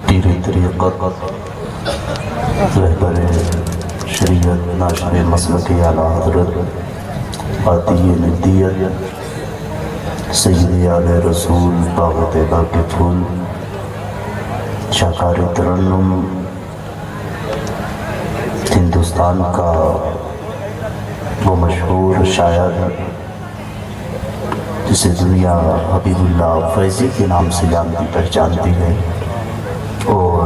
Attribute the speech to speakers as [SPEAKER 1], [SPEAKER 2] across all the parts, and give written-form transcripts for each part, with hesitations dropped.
[SPEAKER 1] پیر طریقت رہبر شریعت ناشر مسلک اعلیٰ حضرت عاطی ندیت سید آل رسول باغ طیبہ کے پھول شاکار ترنم ہندوستان کا وہ مشہور شاعر جسے دنیا حبیب اللہ فیضی کے نام سے جانتی پہچانتی ہے، اور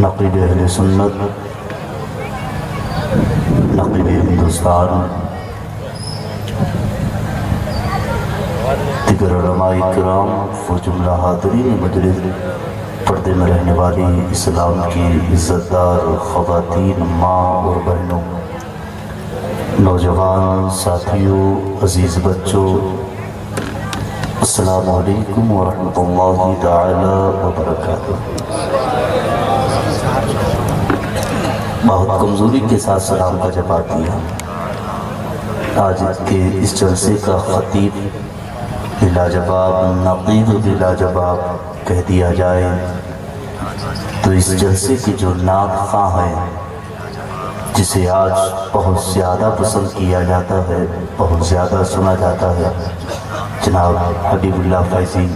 [SPEAKER 1] نقیب اہل سنت، نقیب ہندوستان، دیگر علماء کرام و جملہ حاضرین مجلس، پردے میں رہنے والی اسلام کی عزت دار خواتین، ماں اور بہنوں، نوجوان ساتھیوں، عزیز بچوں، السلام علیکم ورحمۃ اللہ تعالی وبرکاتہ۔ بہت کمزوری کے ساتھ سلام کا جواب دیا۔ آج کے اس جلسے کا خطیب بلا جواب، نقیب بلا جواب کہہ دیا جائے تو اس جلسے کی جو نعت خواں ہے، جسے آج بہت زیادہ پسند کیا جاتا ہے، بہت زیادہ سنا جاتا ہے، جناب حبیب اللہ فیضی،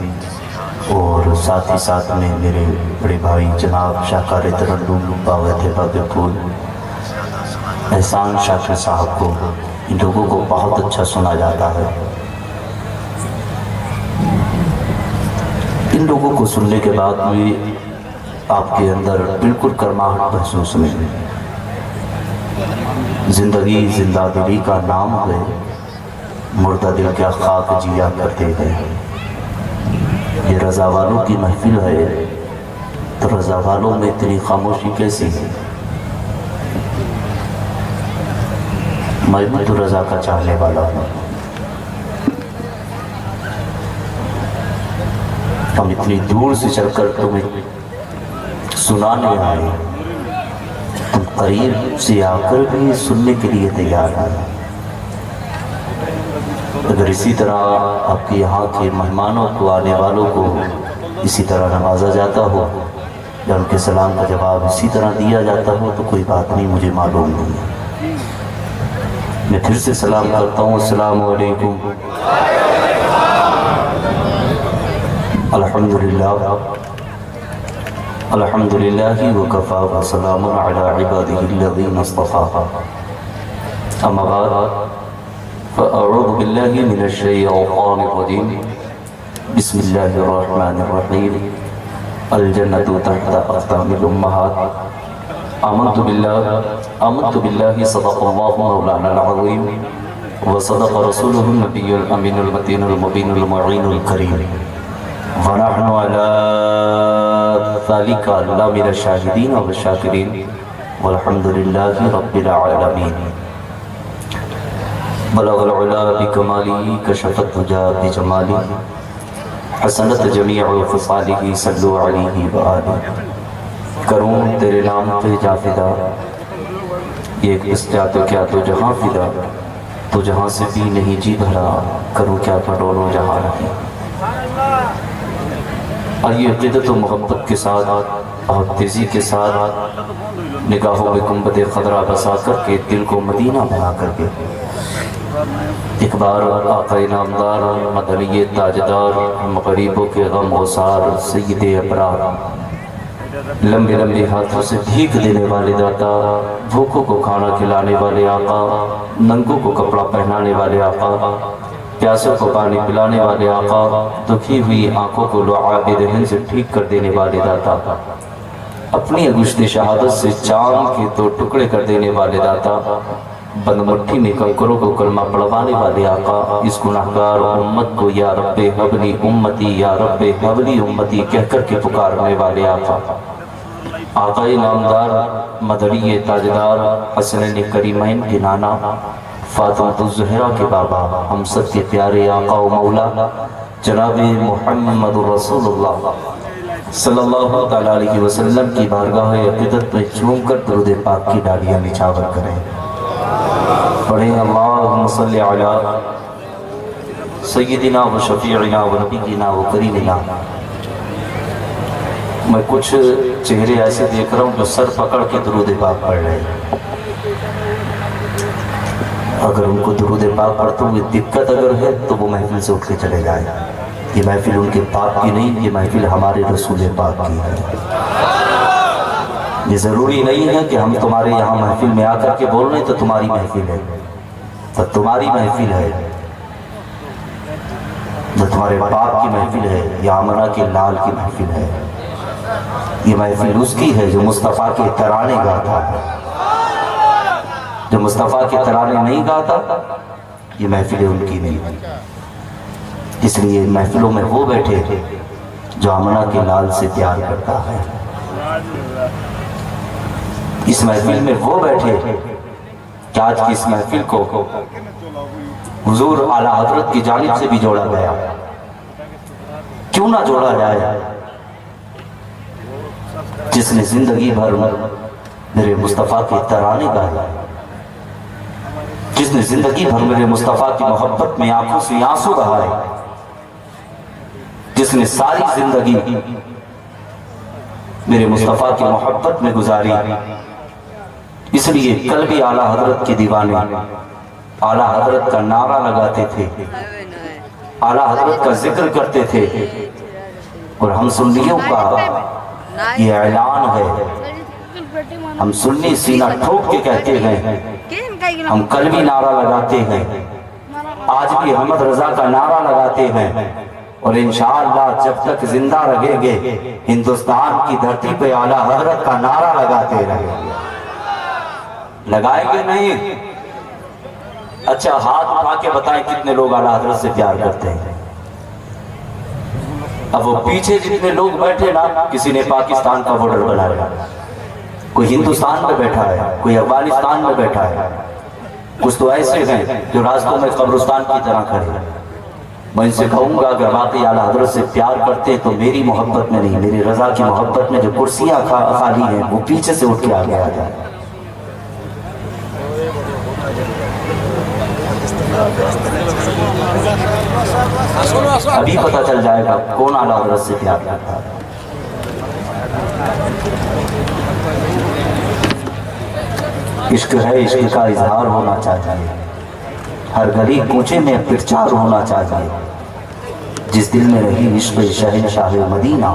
[SPEAKER 1] اور ساتھ ہی ساتھ میں میرے بڑے بھائی جناب شاکار ترنم باغ طیبہ کے پھول احسان شاکر صاحب کو، ان لوگوں کو بہت اچھا سنا جاتا ہے۔ ان لوگوں کو سننے کے بعد بھی آپ کے اندر بالکل کرماہٹ محسوس نہیں۔ زندگی زندہ دلی کا نام ہے، مردہ دل کیا خاک جیا کرتے ہیں۔ یہ رضا والوں کی محفل ہے، تو رضا والوں میں اتنی خاموشی کیسی ہے؟ میں بھی تو رضا کا چاہنے والا ہوں۔ ہم اتنی دور سے چل کر تمہیں سنانے آئے، تم قریب سے آ کر بھی سننے کے لیے تیار ہیں۔ اگر اسی طرح آپ کے یہاں کے مہمانوں کو، آنے والوں کو اسی طرح نوازا جاتا ہو، یا ان کے سلام کا جواب اسی طرح دیا جاتا ہو تو کوئی بات نہیں، مجھے معلوم نہیں ہے۔ میں پھر سے سلام کرتا ہوں، السلام علیکم۔ الحمدللہ الحمدللہ وکفا وسلام علی عبادہ الذین اصطفیٰ، اما بعد فاعوذ باللہ من الشیطان الرجیم، بسم اللہ الرحمن الرحیم، الجنۃ تحت اقدام الامہات، آمنت باللہ صدق اللہ مولانا العظیم وصدق رسولہ النبی الامین المتین المبین المعین الکریم، ونحن علی ذلک من الشاہدین والشاکرین والحمد للہ رب العالمین۔ بلغ العلا بکمالی، کشف الدجا بجمالی، حسنت جمیع خصالہ، صلو علیہ وآلہ۔ کروں تیرے نام پہ جا فدا، یہ اس جا تو کیا تو جہاں فدا، تو جہاں سے بھی نہیں جی بھرا، کروں کیا پڑھولوں جہاں رہی۔ آئیے عقیدت و محبت کے ساتھ اور تیزی کے ساتھ نگاہوں میں گنبد خضرا بسا کر کے، دل کو مدینہ بنا کر کے، ایک بار آقا نامدار، مدنی تاجدار، ہم غریبوں کے غم گسار، سید ابرار، لمبے لمبے ہاتھوں سے بھیک دینے والے داتا، بھوکوں کو کھانا کھلانے والے آقا، ننگوں کو کپڑا پہنانے والے آقا، پیاسوں کو پانی پلانے والے آقا، دکھی ہوئی آنکھوں کو لعاب دہن سے ٹھیک کر دینے والے داتا، اپنی انگشت شہادت سے چاند کے 2 ٹکڑے کر دینے والے داتا، بند مٹھی میں کنکروں کو کلمہ پڑھوانے والے آقا، اس گناہگار امت کو یا رب حبلی امتی، یا رب حبلی امتی کہہ کر کے پکارنے والے آقا، آقا نامدار، مدنی تاجدار، حسنین کریمین کے نانا، فاطمۃ الزہرا کے بابا، ہم سب کے پیارے آقا و مولا جناب محمد رسول اللہ صلی اللہ تعالیٰ علیہ وسلم کی بارگاہ عقیدت میں جھوم کر درود پاک کی ڈالیاں نچھاور کریں۔ پڑھیں اللہم صلی علی سیدنا و شفیعنا و نبینا و کریمنا میں کچھ چہرے ایسے دیکھ رہا ہوں جو سر پکڑ کے درود پاک پڑھ رہے ہیں. اگر ان کو درود پاک پڑھتے ہوئے دقت اگر ہے تو وہ محفل سے اٹھ کے چلے جائیں. یہ محفل ان کے پاک کی نہیں، یہ محفل ہمارے رسول پاک کی ہے. یہ ضروری نہیں ہے کہ ہم تمہارے یہاں محفل میں آ کر کے بول رہے ہیں تو تمہاری محفل ہے. تو تمہاری محفل ہے، جو تمہارے باپ کی محفل ہے یا آمنہ کے لال کی محفل ہے. یہ محفل اس کی ہے جو مصطفیٰ کے ترانے گاتا ہے. جو مصطفیٰ کے ترانے نہیں گاتا یہ محفلیں ان کی نہیں. اس لیے محفلوں میں وہ بیٹھے جو آمنہ کے لال سے پیار کرتا ہے. اس محفل میں وہ بیٹھے کہ آج کی اس محفل کو حضور اعلیٰ حضرت کی جانب سے بھی جوڑا گیا. کیوں نہ جوڑا جائے؟ جس نے زندگی بھر میرے مصطفیٰ کے ترانے گائے، جس نے زندگی بھر میرے مصطفیٰ کی محبت میں آنکھوں سے آنسو بہائے، جس نے ساری زندگی میرے مصطفیٰ کی محبت میں گزاری. اس لیے کل بھی اعلیٰ حضرت کے دیوانے اعلیٰ حضرت کا نعرہ لگاتے تھے، اعلیٰ حضرت کا ذکر کرتے تھے. اور ہم سنیوں کا یہ اعلان ہے، ہم سنی سینہ ٹھوک کے کہتے ہیں، ہم کل بھی نعرہ لگاتے ہیں، آج بھی احمد رضا کا نعرہ لگاتے ہیں. اور انشاءاللہ جب تک زندہ رہیں گے ہندوستان کی دھرتی پہ اعلیٰ حضرت کا نعرہ لگاتے رہیں گے. لگائیں گے نہیں؟ اچھا ہاتھ اٹھا کے بتائیں کتنے لوگ اعلیٰ حضرت سے پیار کرتے ہیں. اب وہ پیچھے جتنے لوگ بیٹھے نا، کسی نے پاکستان کا بارڈر بنایا، کوئی ہندوستان میں بیٹھا ہے، کوئی افغانستان میں بیٹھا ہے، کچھ تو ایسے ہیں جو راستوں میں قبرستان کی طرح کھڑے ہیں. میں ان سے کہوں گا اگر واقعی اعلیٰ حضرت سے پیار کرتے تو میری محبت میں نہیں، میری رضا کی محبت میں جو کرسیاں خالی ہیں وہ پیچھے سے اٹھ کے آگے آ جائیں. ابھی پتہ چل جائے گا کون اعلیٰ حضرت سے پیار کرتا ہے. عشق ہے، عشق کا اظہار ہونا چاہیے، ہر گلی کوچے میں پرچار ہونا چاہیے. جس دل میں رہی عشق شہنشاہ مدینہ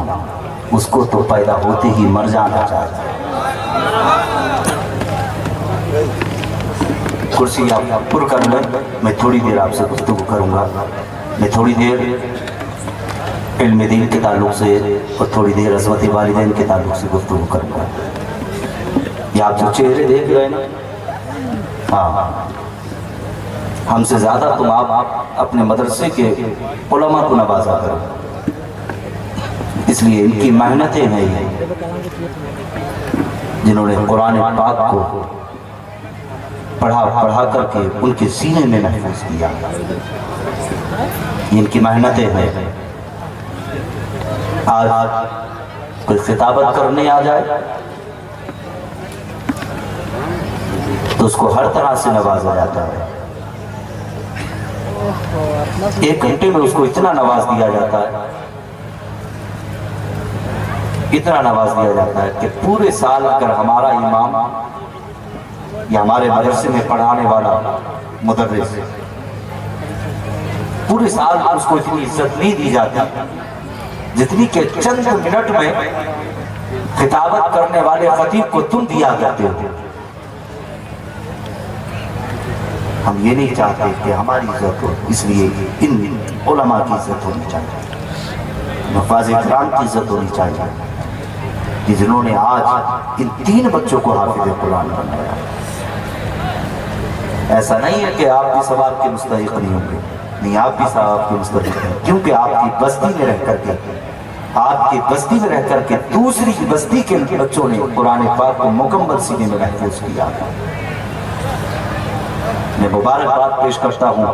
[SPEAKER 1] اس کو تو پیدا ہوتے ہی مر جانا چاہیے. کرسی آپ پر کر لیں، میں تھوڑی دیر آپ سے گفتگو کروں گا. میں تھوڑی دیر علم دین کے تعلق سے اور تھوڑی دیر عظمت والدین کے تعلق سے گفتگو کروں گا. یہ آپ جو چہرے دیکھ رہے ہیں نا، ہاں ہم سے زیادہ تم آپ اپنے مدرسے کے علماء کو نوازا کرو. اس لیے ان کی محنتیں ہیں یہ جنہوں نے قرآن پاک کو پڑھا کر کے ان کے سینے میں محفوظ کیا. ان کی محنتیں ہیں. آج کوئی خطابت کرنے آ جائے تو اس کو ہر طرح سے نوازا جاتا ہے. 1 گھنٹے میں اس کو اتنا نواز دیا جاتا ہے، اتنا نواز دیا جاتا ہے کہ پورے سال اگر ہمارا امام یا ہمارے مدرسے میں پڑھانے والا مدرس پورے سال اس کو اتنی عزت نہیں دی جاتی جتنی کہ چند منٹ میں خطابت کرنے والے خطیب کو تم دیا کرتے ہو. ہم یہ نہیں چاہتے کہ ہماری عزت ہو، اس لیے ان علماء کی عزت ہونی چاہیے، حفاظ کرام کی عزت ہونی چاہیے کہ جنہوں نے آج ان 3 بچوں کو حافظ قرآن بنایا. ایسا نہیں ہے کہ آپ بھی ثواب کے مستحق نہیں ہوں گے، نہیں، آپ بھی ثواب کے مستحق ہیں، کیونکہ آپ کی بستی میں رہ کر کے، آپ کی بستی میں رہ کر کے دوسری بستی کے بچوں نے قرآن پاک کو مکمل سینے میں محفوظ کیا. میں مبارکباد پیش کرتا ہوں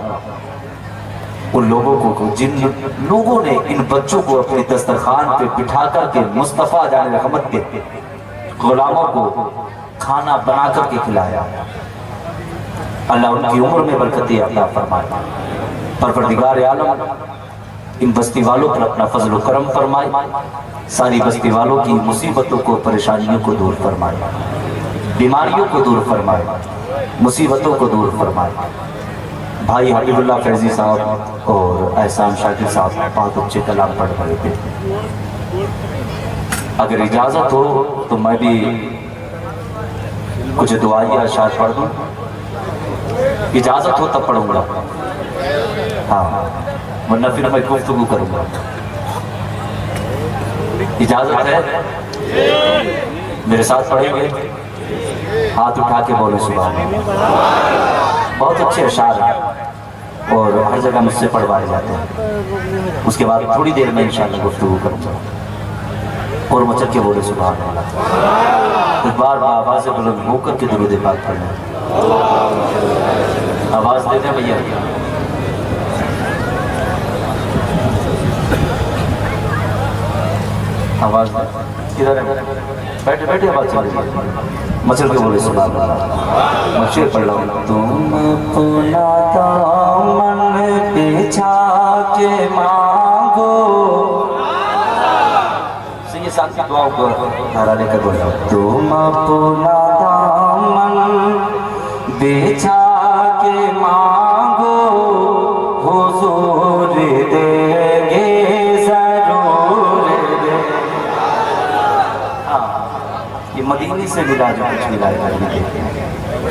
[SPEAKER 1] ان لوگوں کو جن لوگوں نے ان بچوں کو اپنے دسترخوان پہ بٹھا کر کے مصطفیٰ جان رحمت کے غلاموں کو کھانا بنا کر کے کھلایا. اللہ ان کی عمر میں برکتیں عطا فرمائے. پروردگار عالم ان بستی والوں پر اپنا فضل و کرم فرمائے، ساری بستی والوں کی مصیبتوں کو، پریشانیوں کو دور فرمائے، بیماریوں کو دور فرمائے، مصیبتوں کو دور فرمائے۔ بھائی حبیب اللہ فیضی صاحب اور احسان شاکر صاحب بہت اچھے کلام پڑھ رہے تھے، اگر اجازت ہو تو میں بھی کچھ دعائیہ اشعار پڑھ دوں، اجازت ہو تب پڑھوں گا، ہاں ورنہ پھر میں گفتگو کروں گا، اجازت ہے؟ میرے ساتھ پڑھیں گے؟ ہاتھ اٹھا کے بولے سبحان اللہ۔ بہت اچھے اشعار ہیں اور ہر جگہ مجھ سے پڑھوائے جاتے ہیں، اس کے بعد تھوڑی دیر میں انشاءاللہ گفتگو کروں گا، اور مچل کے بولے سبحان اللہ۔ ایک بار آواز بلند ہو کر کے درود پاک پڑھنا، آواز دے دیں بھیا، آواز کدھر ہے؟ بیٹھے بیٹھے آواز چل رہی ہے، مچل کے بولے سبحان اللہ۔ میں شعر پڑھ رہا ہوں۔ تم اپنا دامن بچھا کے مانگو، یہ ساتھ کی دعاؤں کو دہرانے کا بول رہا ہوں۔ تم اپنا دامن بچھا کے مانگو، حضور دیں گے ضرور دیں۔ یہ مدینے سے ملا جو کچھ ملا ہے،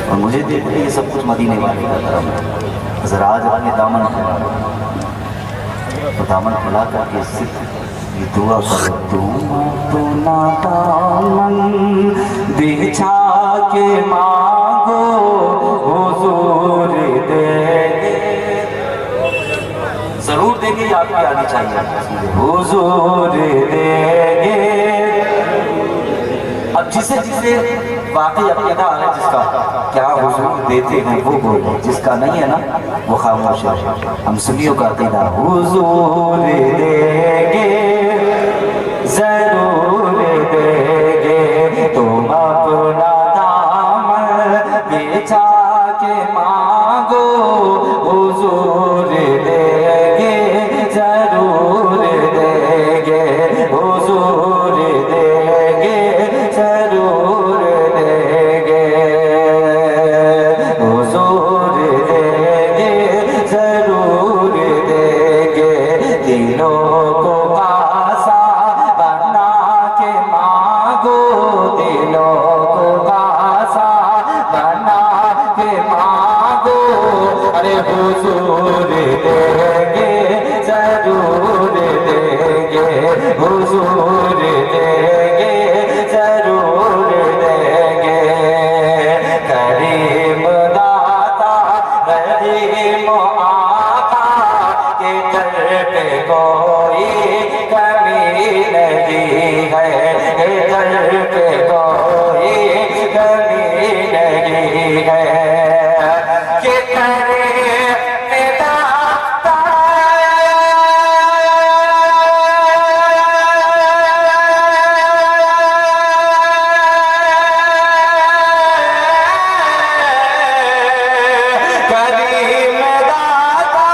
[SPEAKER 1] اور مجھے دیکھتے یہ سب کچھ مدینے والے کا کرم ہے۔ ذرا آج اپنے دامن کھلا تو دامن کھلا کر کے صرف یہ دعا کرو۔ تم اپنا دامن بچھا کے مانگو، حضور دیں گے ضرور دیں گے، یہ آپ کی آنی چاہیے، حضور دیں گے۔ اب جسے جسے واقعی عقیدہ ہے جس کا کیا حضور دیتے ہیں وہ بولے، جس کا نہیں ہے نا وہ خاموش ہے۔ ہم سنیوں کا عقیدہ حضور دیں گے ضرور دیں گے، تم اپنا دامن بچھا کے مانگو، حضور دیں گے ضرور دیں گے، حضور دیں گے ضرور دیں گے، حضور دیں گے ضرور دیں گے۔ دلوں کو پاسا بنا کے مانگو، دلوں کو پاسا بنا کے مانگو، ارے حضور دیں گے ضرور دیں گے، حضور دیں گے ضرور دیں گے۔ کریم داتا رحیم آقا کے در پہ کوئی کمی نہیں ہے، کے در پہ کوئی کمی نہیں ہے، کہ کریم داتا کریم داتا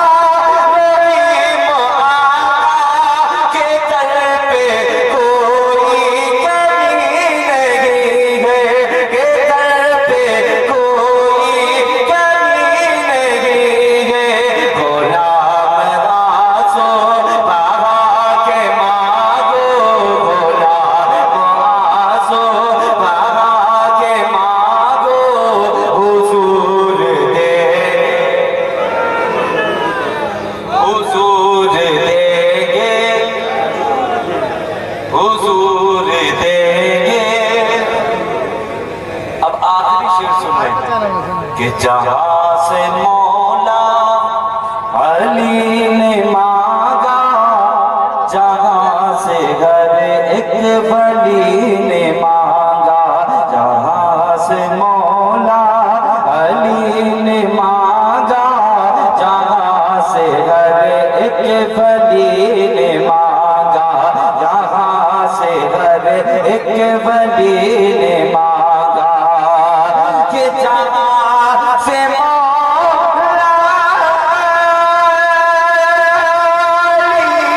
[SPEAKER 1] رحیم آقا کے در پہ کوئی کمی نہیں ہے، کے در پہ کوئی کمی نہیں ہے۔ غلام آسو بابا کے مانگو، غلام آسو بابا کے مانگو، حضور دیں حضور دیں گے، حضور دیں گے۔ اب آخری شعر سن رہے ہیں کہ جہاں سے مولا علی نے مانگا، جہاں سے ہر ایک ولی نے مانگا، جہاں سے مولا علی نے مانگا، جہاں سے ہر ایک ولی نے مانگا، جہاں سے ہر ایک ولی نے مانگا، کہ جہاں سے مولا علی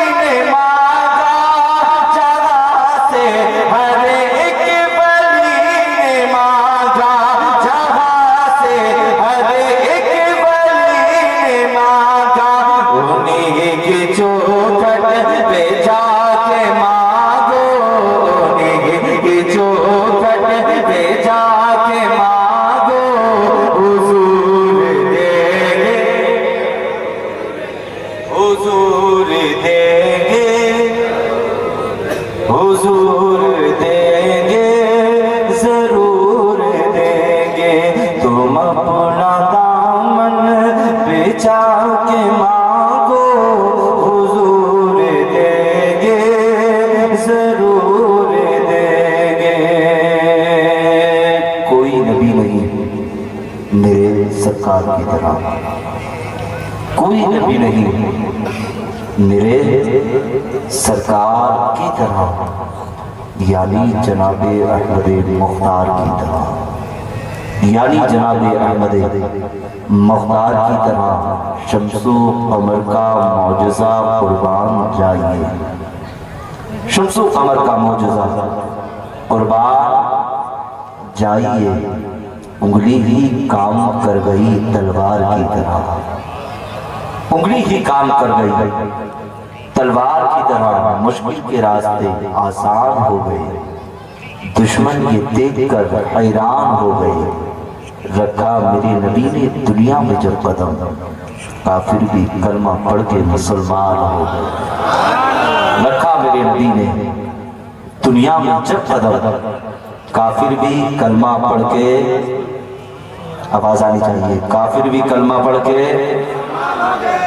[SPEAKER 1] سرکار کی طرح کوئی نبی نہیں میرے سرکار کی طرح، یعنی جناب احمد مختار کی طرح، یعنی جناب احمد مختار کی طرح شمس و قمر کا معجزہ قربان جائیے، شمس و قمر کا معجزہ قربان جائیے، انگلی ہی کام کر گئی تلوار کی طرح، انگلی ہی کام کر گئی تلوار کی طرح، مشکل کے راستے آسان ہو گئے، دشمن یہ دیکھ کر حیران ہو گئے، رکھا میرے نبی نے دنیا میں جب قدم، کافر بھی کلمہ پڑھ کے مسلمان ہو گئے، رکھا میرے نبی نے دنیا میں جب قدم، کافر بھی کلمہ پڑھ کے، آواز آنی چاہیے، کافر بھی کلمہ پڑھ کے،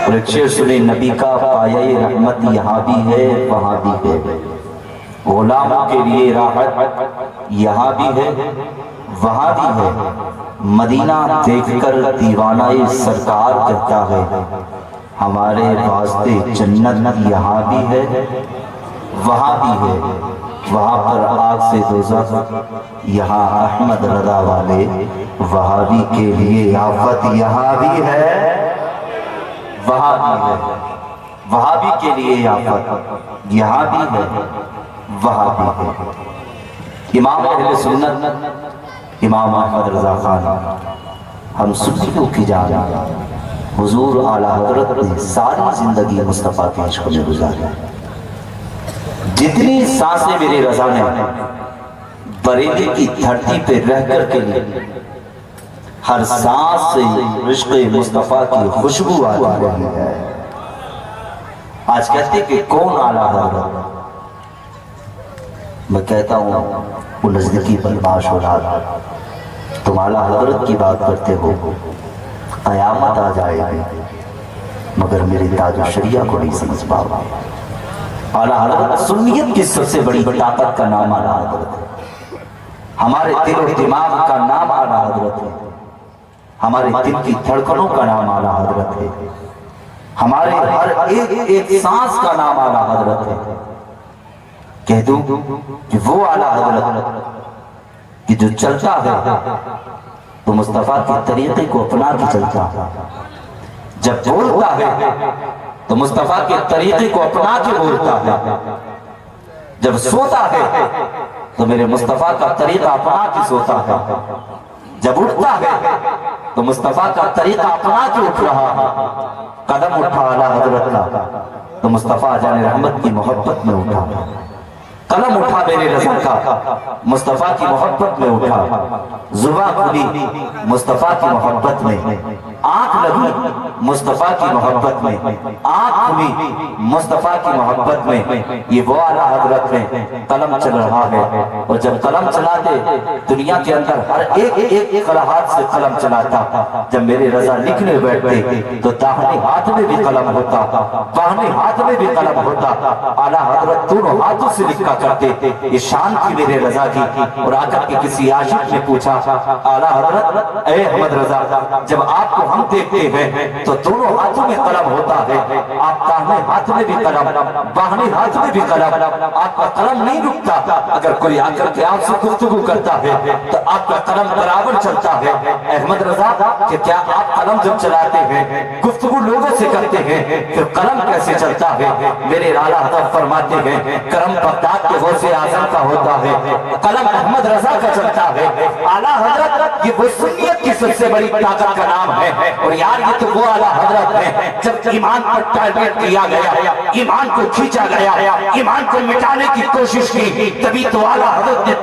[SPEAKER 1] اور ایک شعر سنیں، نبی کا پایہ رحمت یہاں بھی ہے وہاں بھی ہے، غلاموں کے لیے راحت یہاں بھی ہے وہاں بھی ہے، مدینہ دیکھ کر دیوانہ سرکار کہتا ہے، ہمارے واسطے جنت یہاں بھی ہے وہاں بھی ہے، وہاں پر آگ سے دوزخ، یہاں احمد رضا والے وہابی کے لیے آفت یہاں بھی ہے وہاں بھی ہے، وہابی کے لیے آفت یہاں بھی ہے وہاں بھی ہے۔ امام اہل سنت امام احمد رضا خان ہم سنیوں کی جان، حضور اعلیٰ حضرت نے ساری زندگی مصطفیٰ کے عشق میں گزاری، جتنی سانسیں میرے رضا نے بریلی کی دھرتی پہ رہ کر کے لی، ہر سانس سے عشق مصطفیٰ کی خوشبو آ رہی ہے۔ آج کہتے کہ کون اعلیٰ حضرت، میں کہتا ہوں وہ نزدیکی بدماش اولاد، تم اعلیٰ حضرت کی بات کرتے ہو، قیامت آ جائے گی مگر میرے تاج و شریعہ کو نہیں سمجھ پاؤ۔ اعلیٰ حضرت سنیت کی سب سے بڑی طاقت کا نام اعلیٰ حضرت ہے، ہمارے دل و دماغ کا نام اعلیٰ حضرت ہے، ہمارے دل کی دھڑکنوں کا نام اعلیٰ حضرت ہے، ہمارے ہر ایک سانس کا نام اعلیٰ حضرت ہے۔ کہہ دوں کہ وہ اعلیٰ حضرت کہ جو چلتا ہے تو مصطفیٰ کے طریقے کو اپنا کے چلتا ہے، جب بولتا ہے تو مصطفیٰ کے طریقے کو اپنا کے بولتا ہے، جب سوتا ہے تو میرے مصطفیٰ کا طریقہ اپنا کے سوتا ہے، جب اٹھتا ہے تو مصطفیٰ کا طریقہ اپنا کے اٹھ رہا ہے، قدم اٹھا اعلیٰ حضرت کا تو مصطفیٰ جان رحمت کی محبت میں اٹھا، قلم اٹھا میرے رضا کا مصطفیٰ کی محبت میں اٹھا، زباں کھلی مصطفیٰ کی محبت میں، آنکھ لگی مصطفیٰ کی محبت میں، آنکھ کھلی مصطفیٰ کی محبت میں، یہ وہ اعلیٰ حضرت میں قلم چل رہا ہے، اور جب قلم چلاتے دنیا کے اندر ہر ایک قلہات سے قلم چلاتا، جب میرے رضا لکھنے بیٹھتے تو داہنے ہاتھ میں بھی قلم ہوتا، بائیں ہاتھ میں بھی قلم ہوتا، اعلیٰ حضرت دونوں ہاتھوں سے لکھا کرتے، یہ شان کی میرے رضا کی۔ اور آ کر کے کسی عاشق نے پوچھا، اعلیٰ حضرت اے احمد رضا، جب آپ کو ہم دیکھتے ہیں تو دونوں ہاتھوں میں قلم ہوتا ہے، آپ داہنے ہاتھ میں بھی قلم، بائیں ہاتھ میں بھی قلم، آپ کا قلم نہیں رکتا، اگر کوئی آ کر کے آپ سے گفتگو کرتا ہے تو آپ کا قلم برابر چلتا ہے۔ احمد رضا کہ کیا آپ قلم جب چلاتے ہیں گفتگو لوگوں سے کرتے ہیں پھر قلم کیسے چلتا ہے؟ میرے اعلیٰ حضرت فرماتے ہیں کرم بغداد کے غوث اعظم کا ہوتا ہے، قلم احمد رضا کا چلتا ہے۔ اعلیٰ حضرت یہ وہ سنیت کی سب سے بڑی طاقت کا نام ہے، اور یار یہ تو وہ اعلیٰ حضرت ہے جب ایمان پر ٹارگیٹ کیا گیا، ایمان کو کھینچا گیا، ایمان کو مٹانے کی کوشش کی، تبھی تو اعلیٰ حضرت نے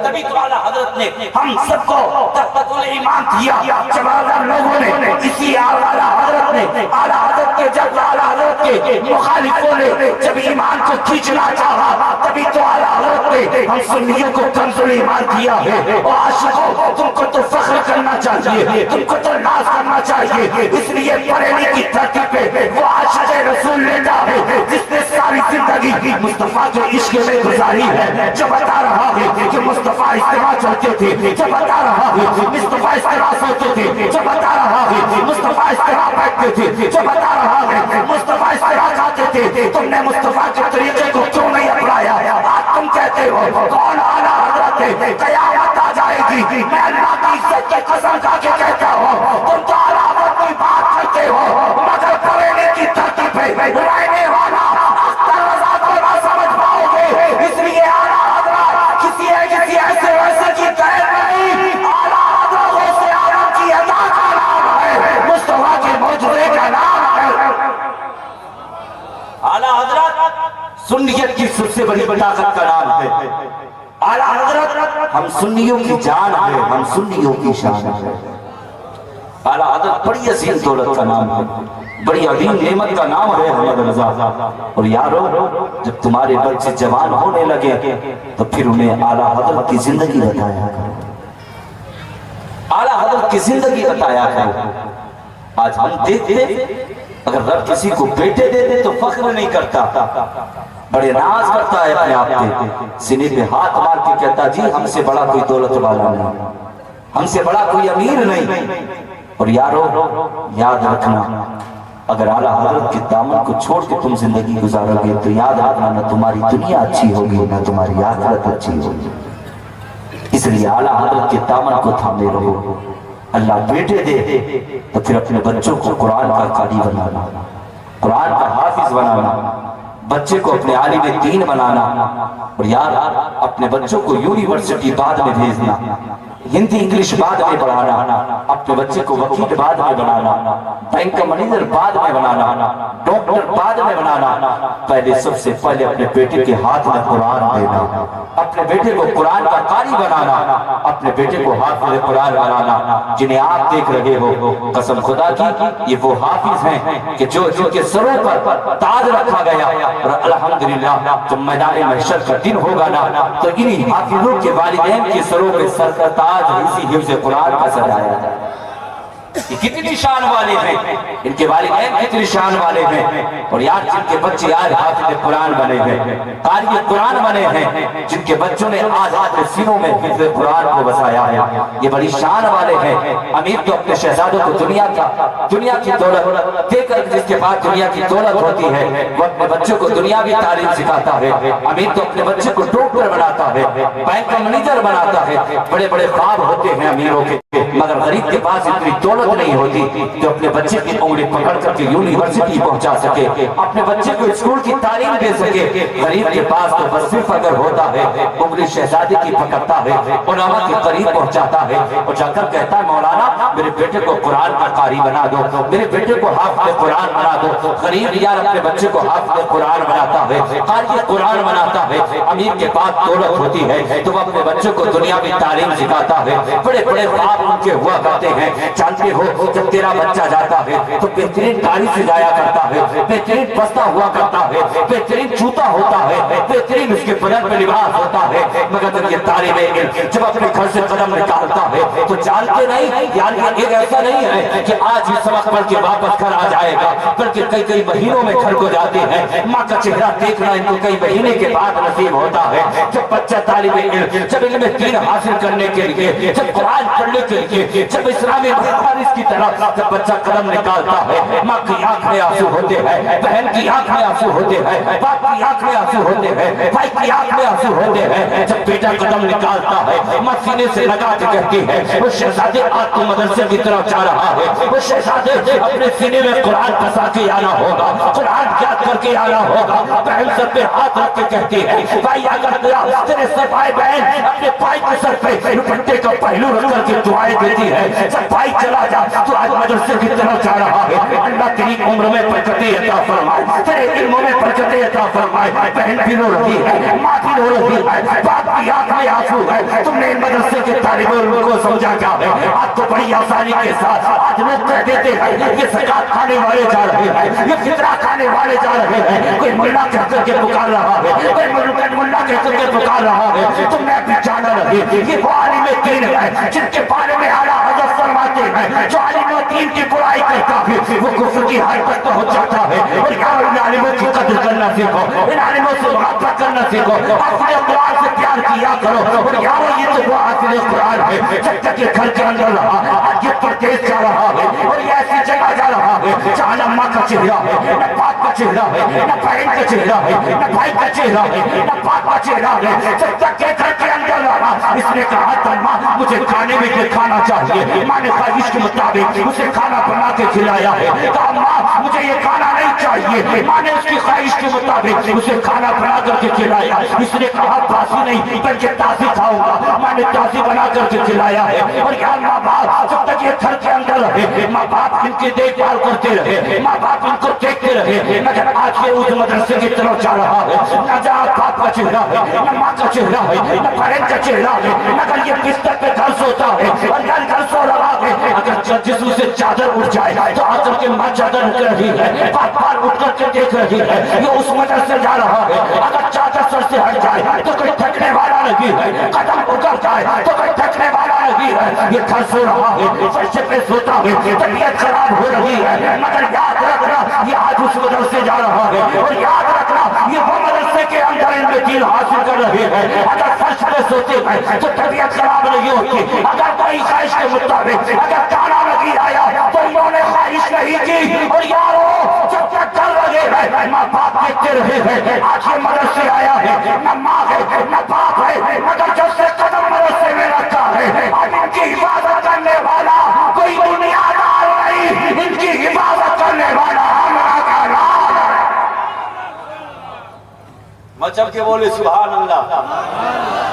[SPEAKER 1] تبھی تو اعلیٰ حضرت نے ہم سب کو تقویت الایمان دیا۔ جب لوگوں نے اسی اعلیٰ حضرت نے اعلیٰ حضرت کے جب اعلیٰ حضرت کے مخالفوں نے جب ایمان کو کھینچنا چاہا، تبھی تو اعلیٰ حضرت نے ہم سنیوں کو کنز الایمان دیا ہے۔ اور عاشقوں تم کو تو فخر کرنا چاہیے، تم کو تو ناز کرنا چاہیے، اس لیے بریلی کی دھرتی پہ وہ عاشق رسول لیتا ہے جس نے ساری زندگی مصطفیٰ کے عشق میں گزاری ہے، جو جو بتا رہا ہے کہ مصطفیٰ استراحہ چلتے تھے، جو بتا رہا ہے مصطفیٰ استراحہ سوتے تھے، جو بتا رہا ہے مصطفیٰ استراحہ بیٹھتے تھے، جو بتا رہا ہے مصطفیٰ استراحہ کھاتے تھے، تم نے مصطفیٰ کے طریقے کو کیوں نہیں اپنایا؟ آج تم کہتے ہو کون اعلیٰ حضرت ہے، قیامت آ جائے گی، میں اللہ کی عزت کی قسم کھا کے کہتا ہوں تم تو اعلیٰ حضرت کی بات کرتے ہو مگر بریلی کی دھرتی پہ رہنے والا اختر رضا کو نہ سمجھ پاؤ گے، اس لیے اعلیٰ حضرت کسی ایسے ویسے کی قید نہیں، اعلیٰ حضرت غوث اعظم کی عطا کا نام ہے، مصطفیٰ کے معجزے کا نام ہے۔ اعلیٰ حضرت سنیت کی سب سے بڑی طاقت کا نام ہے، اعلیٰ حضرت ہم سنیوں کی جان ہے، ہم سنیوں کی شان ہے۔ اعلیٰ حضرت بڑی عظیم دولت کا نام ہے، بڑی عظیم نعمت کا نام ہے احمد رضا۔ اور یارو جب تمہارے بچے جوان ہونے لگے تو پھر انہیں اعلیٰ حضرت کی زندگی بتایا کرو، اعلیٰ حضرت کی زندگی بتایا کرو۔ آج ہم دیکھتے اگر رب کسی کو بیٹے دے دے تو فخر نہیں کرتا، بڑے ناز کرتا ہے اپنے آپ کے، سینے پہ ہاتھ مار کے کہتا جی ہم سے بڑا کوئی دولت والا نہیں، ہم سے بڑا کوئی امیر نہیں۔ اور یارو یاد رکھنا اگر اعلیٰ حضرت کے دامن کو چھوڑ کے تم زندگی گزارو گے تو یاد رکھنا نہ تمہاری دنیا اچھی ہوگی نہ تمہاری آخرت اچھی ہوگی۔ اس لیے اعلیٰ حضرت کے دامن کو تھامے رہو۔ اللہ بیٹے دے تو پھر اپنے بچوں کو قرآن کا قاری بنانا، قرآن کا حافظ بنانا، بچے کو اپنے عالم دین بنانا، اور یار اپنے بچوں کو یونیورسٹی بعد میں بھیجنا، ہندی انگلش بعد میں پڑھانا، اپنے بچے کو وکیل بعد میں بنانا، بینک کا منیجر بعد میں بنانا، ڈاکٹر بعد میں بنانا، پہلے سب سے پہلے اپنے بیٹے کے ہاتھ میں قرآن دینا، اپنے بیٹے کو قرآن کا قاری بنانا، اپنے بیٹے کو حافظ قرآن بنانا۔ جنہیں آپ دیکھ رہے ہو قسم خدا کی یہ وہ حافظ ہیں کہ جو کے سروں پر تاج رکھا گیا، اور الحمدللہ جب میدان محشر کا دن ہوگا نا تو انہی حافظوں کے والدین کے سروں پہ سر کا تاج اسی حفظ قرآن کا سجایا جائے۔ یہ کتنی شان والے ہیں، ان کے والدین کتنی شان والے ہیں، اور یار جن کے بچے آج حافظ قرآن بنے ہیں، قاری قرآن بنے ہیں، جن کے بچوں نے آج اپنے سینوں میں حفظ قرآن کو بسایا ہے، یہ بڑی شان والے ہیں۔ امیر تو اپنے شہزادوں کو دنیا کی دولت دے کر جس کے بعد دنیا کی دولت ہوتی ہے وہ اپنے بچوں کو دنیاوی تعلیم سکھاتا ہے۔ امیر تو اپنے بچے کو ڈاکٹر بناتا ہے، بینک کا منیجر بناتا ہے، بڑے بڑے خواب ہوتے ہیں امیروں کے، مگر غریب کے پاس اتنی دولت نہیں ہوتی جو اپنے بچے کی انگلی پکڑ کر کے یونیورسٹی پہنچا سکے، اپنے بچے کو اسکول کی تعلیم دے سکے۔ غریب کے پاس تو بس صرف اگر ہوتا ہے انگلی شہزادی کی پکڑتا ہے، علماء کے قریب پہنچاتا ہے اور جا کر کہتا ہے مولانا میرے بیٹے کو قرآن کا قاری بنا دو، میرے بیٹے کو حافظ قرآن بنا دو۔ غریب یار اپنے بچے کو حافظ قرآن بناتا ہے، قاری قرآن بناتا ہے۔ امیر کے پاس دولت ہوتی ہے تو وہ اپنے بچوں کو دنیاوی تعلیم سکھاتا ہے، بڑے بڑے خواب ان کے ہوا کرتے ہیں۔ جانتے ہو جب تیرا بچہ جاتا ہے تو بہترین گاڑی سے جایا کرتا ہے، بہترین بستہ ہوا کرتا ہے، بہترین جوتا ہوتا ہے، بہترین اس کے بدن پہ لباس ہوتا ہے، مگر جب یہ طالب علم جب اپنے گھر سے قدم نکالتا ہے تو جانتے نہیں یار یہ ایسا نہیں ہے کہ آج ہی سبق پڑھ کے واپس گھر آ جائے گا، بلکہ کئی مہینوں میں گھر کو جاتے ہیں۔ ماں کا چہرہ دیکھنا ان کو کئی مہینے کے بعد نصیب ہوتا ہے۔ جب بچہ طالب علم جب علم دین حاصل کرنے کے لیے، جب قرآن پڑھنے کے لیے، جب اسلامی مدارس کی طرف جب بچہ قدم نکالتا ہے، ماں کی آنکھ میں آنسو ہوتے ہیں، بہن کی آنکھ میں آنسو ہوتے ہیں، باپ کی آنکھ میں آنسو ہوتے ہیں، بھائی کی آنکھ میں آنسو ہوتے ہیں۔ جب بیٹا قدم نکالتا ہے ماں سینے سے لگا کے کہتی ہے وہ شہزادے آج تو مدرسے کی طرف جا رہا ہے، وہ شہزادے اپنے سینے میں قرآن پسا کے آنا ہوگا، قرآن یاد کر کے آنا ہوگا۔ بہن سر پہ ہاتھ رکھ کے کہتی ہے بھائی اگر تیرے سر بھائی بہن اپنے بھائی کے سر پہ دوپٹے کا پہلو رکھ کر کے دعائیں دیتی ہے، جب بھائی چلا جا تو آج مدرسے کی طرف جا رہا ہے، اللہ تیری عمر میں برکتیں عطا فرمائے، تیرے علموں میں برکتیں عطا فرمائے۔ بہن بھی رو رہی ہے، ماں بھی رو رہی ہے، باپ کی آنکھ میں آنسو ہے۔ تم نے مدرسے کے طالب علموں کو سمجھا کیا ہے؟ آج تو بڑی آسانی کے ساتھ آج لوگ کہہ دیتے ہیں یہ زکات کھانے والے جا رہے ہیں، یہ فطرہ کھانے والے جا رہے ہیں، کوئی ملا کہہ کر کے پکار رہا ہے، کوئی ملا کہہ کر کے پکار رہا ہے۔ تم نے بھی جانا نہیں، یہ وہ عالم دین ہے جن کے بارے میں اعلیٰ حضرت فرماتے فرماتے ہیں جو عالم و دین کی برائی کرتا ہے وہ کفر کی حد تک پہنچ جاتا ہے. اور یار ان عالموں کی قدر کرنا سیکھو, ان عالموں سے محبت کرنا سیکھو, حافظ قرآن سے پیار کیا کرو. اور یار یہ تو وہ حافظ قرآن ہے جب تک یہ گھر کے اندر رہا, آج یہ پردیس جا رہا ہے اور یہ ایسی جگہ جا رہا ہے جہاں نہ ماں کا چہرہ ہے, نہ باپ کا چہرہ ہے, نہ بہن کا چہرہ ہے, نہ بھائی کا چہرہ ہے, نہ باپ کا چہرہ ہے. جب تک یہ گھر کے اندر رہا اس نے کہا تھا ماں مجھے کھانے میں یہ کھانا چاہیے. ماں نے خواہش کے مطابق اسے کھانا بنا کے کھلایا ہے. کہا ماں مجھے یہ کھانا نہیں چاہیے. ماں نے اس کی خواہش کے مطابق اسے کھانا بنا کر کے کھلایا. اس نے کہا باسی نہیں بلکہ تازی کھاؤں گا. ماں نے تازی بنا کر کے کھلایا ہے. اور یار ماں باپ جب تک یہ گھر کے اندر رہے ماں باپ ان کی دیکھ بھال کرتے رہے, ماں باپ ان کو دیکھتے رہے. مگر آج یہ اس مدرسے کی طرف جا رہا ہے نہ جہاں باپ کا چہرہ ہے, نہ ماں کا چہرہ ہے, نہ بہن کا چہرہ ہے, مگر یہ بستر پہ گھر سوتا ہے اور گھر سو رہا ہے. اگر جسم سے چادر اٹھ جائے تو آ کر کے ماں چادر اٹھ رہی ہے, بار بار اٹھ کر کے دیکھ رہی ہے. یہ اس مدرسے جا رہا ہے. اگر چادر سر سے ہٹ جائے تو کوئی تھکنے والا نہیں ہے, قدم اکڑ جائے تو کوئی تھکنے والا نہیں ہے. یہ گھر سو رہا ہے, فرش پہ سوتا ہے, طبیعت خراب ہو رہی ہے, مگر یاد رکھنا یہ آج اس مدرسے جا رہا ہے. اور یاد رکھنا یہ وہ مدرسے کے اندر علم دین حاصل کر رہے ہیں. اگر فرش پہ سوتے ہیں تو طبیعت خراب نہیں ہوتی. اگر کوئی خواہش کے مطابق اگر کھانا نہیں آیا تو انہوں نے خواہش نہیں کی. اور یارو جب تک کر رہے ہیں ماں باپ دیکھتے رہے ہیں. آج یہ مدرسے آیا ہے, نہ ماں ہے نہ باپ ہے, مگر جب سے قدم مدرسے میں رکھا ہے اب ان کی حفاظت کرنے والا کوئی دنیا دار نہیں, ان کی حفاظت کرنے والا ہمارا کا لال ہے.
[SPEAKER 2] مچل کے بولے سبحان اللہ.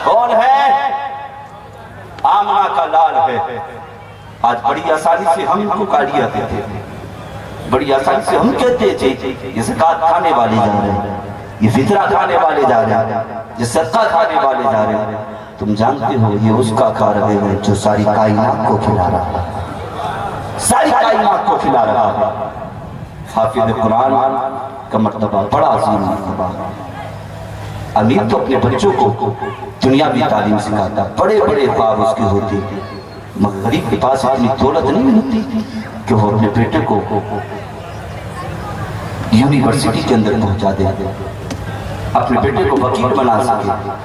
[SPEAKER 2] کون ہے؟ آمنہ کا لال ہے. آج بڑی آسانی سے ہم کو گالیاں دیتے ہیں, بڑی آسانی سے ہم کہتے ہیں یہ زکات کھانے والے جا رہے ہیں, یہ فطرہ کھانے والے جا رہے ہیں, یہ صدقہ کھانے والے جا رہے ہیں. تم جانتے ہو یہ اس کا کھا رہے ہیں جو ساری کائنات کو کھلا رہا ہے, ساری کائنات کو کھلا رہا ہے. حافظ قرآن کا مرتبہ بڑا عظیم مرتبہ. امیر تو اپنے بچوں کو دنیاوی تعلیم سکھاتا, بڑے بڑے خواب اس کے ہوتے, مگر غریب کے پاس اتنی دولت نہیں ہوتی کہ وہ اپنے بیٹے کو یونیورسٹی کے اندر پہنچا دے, اپنے بیٹے کو وکیل بنا سکے,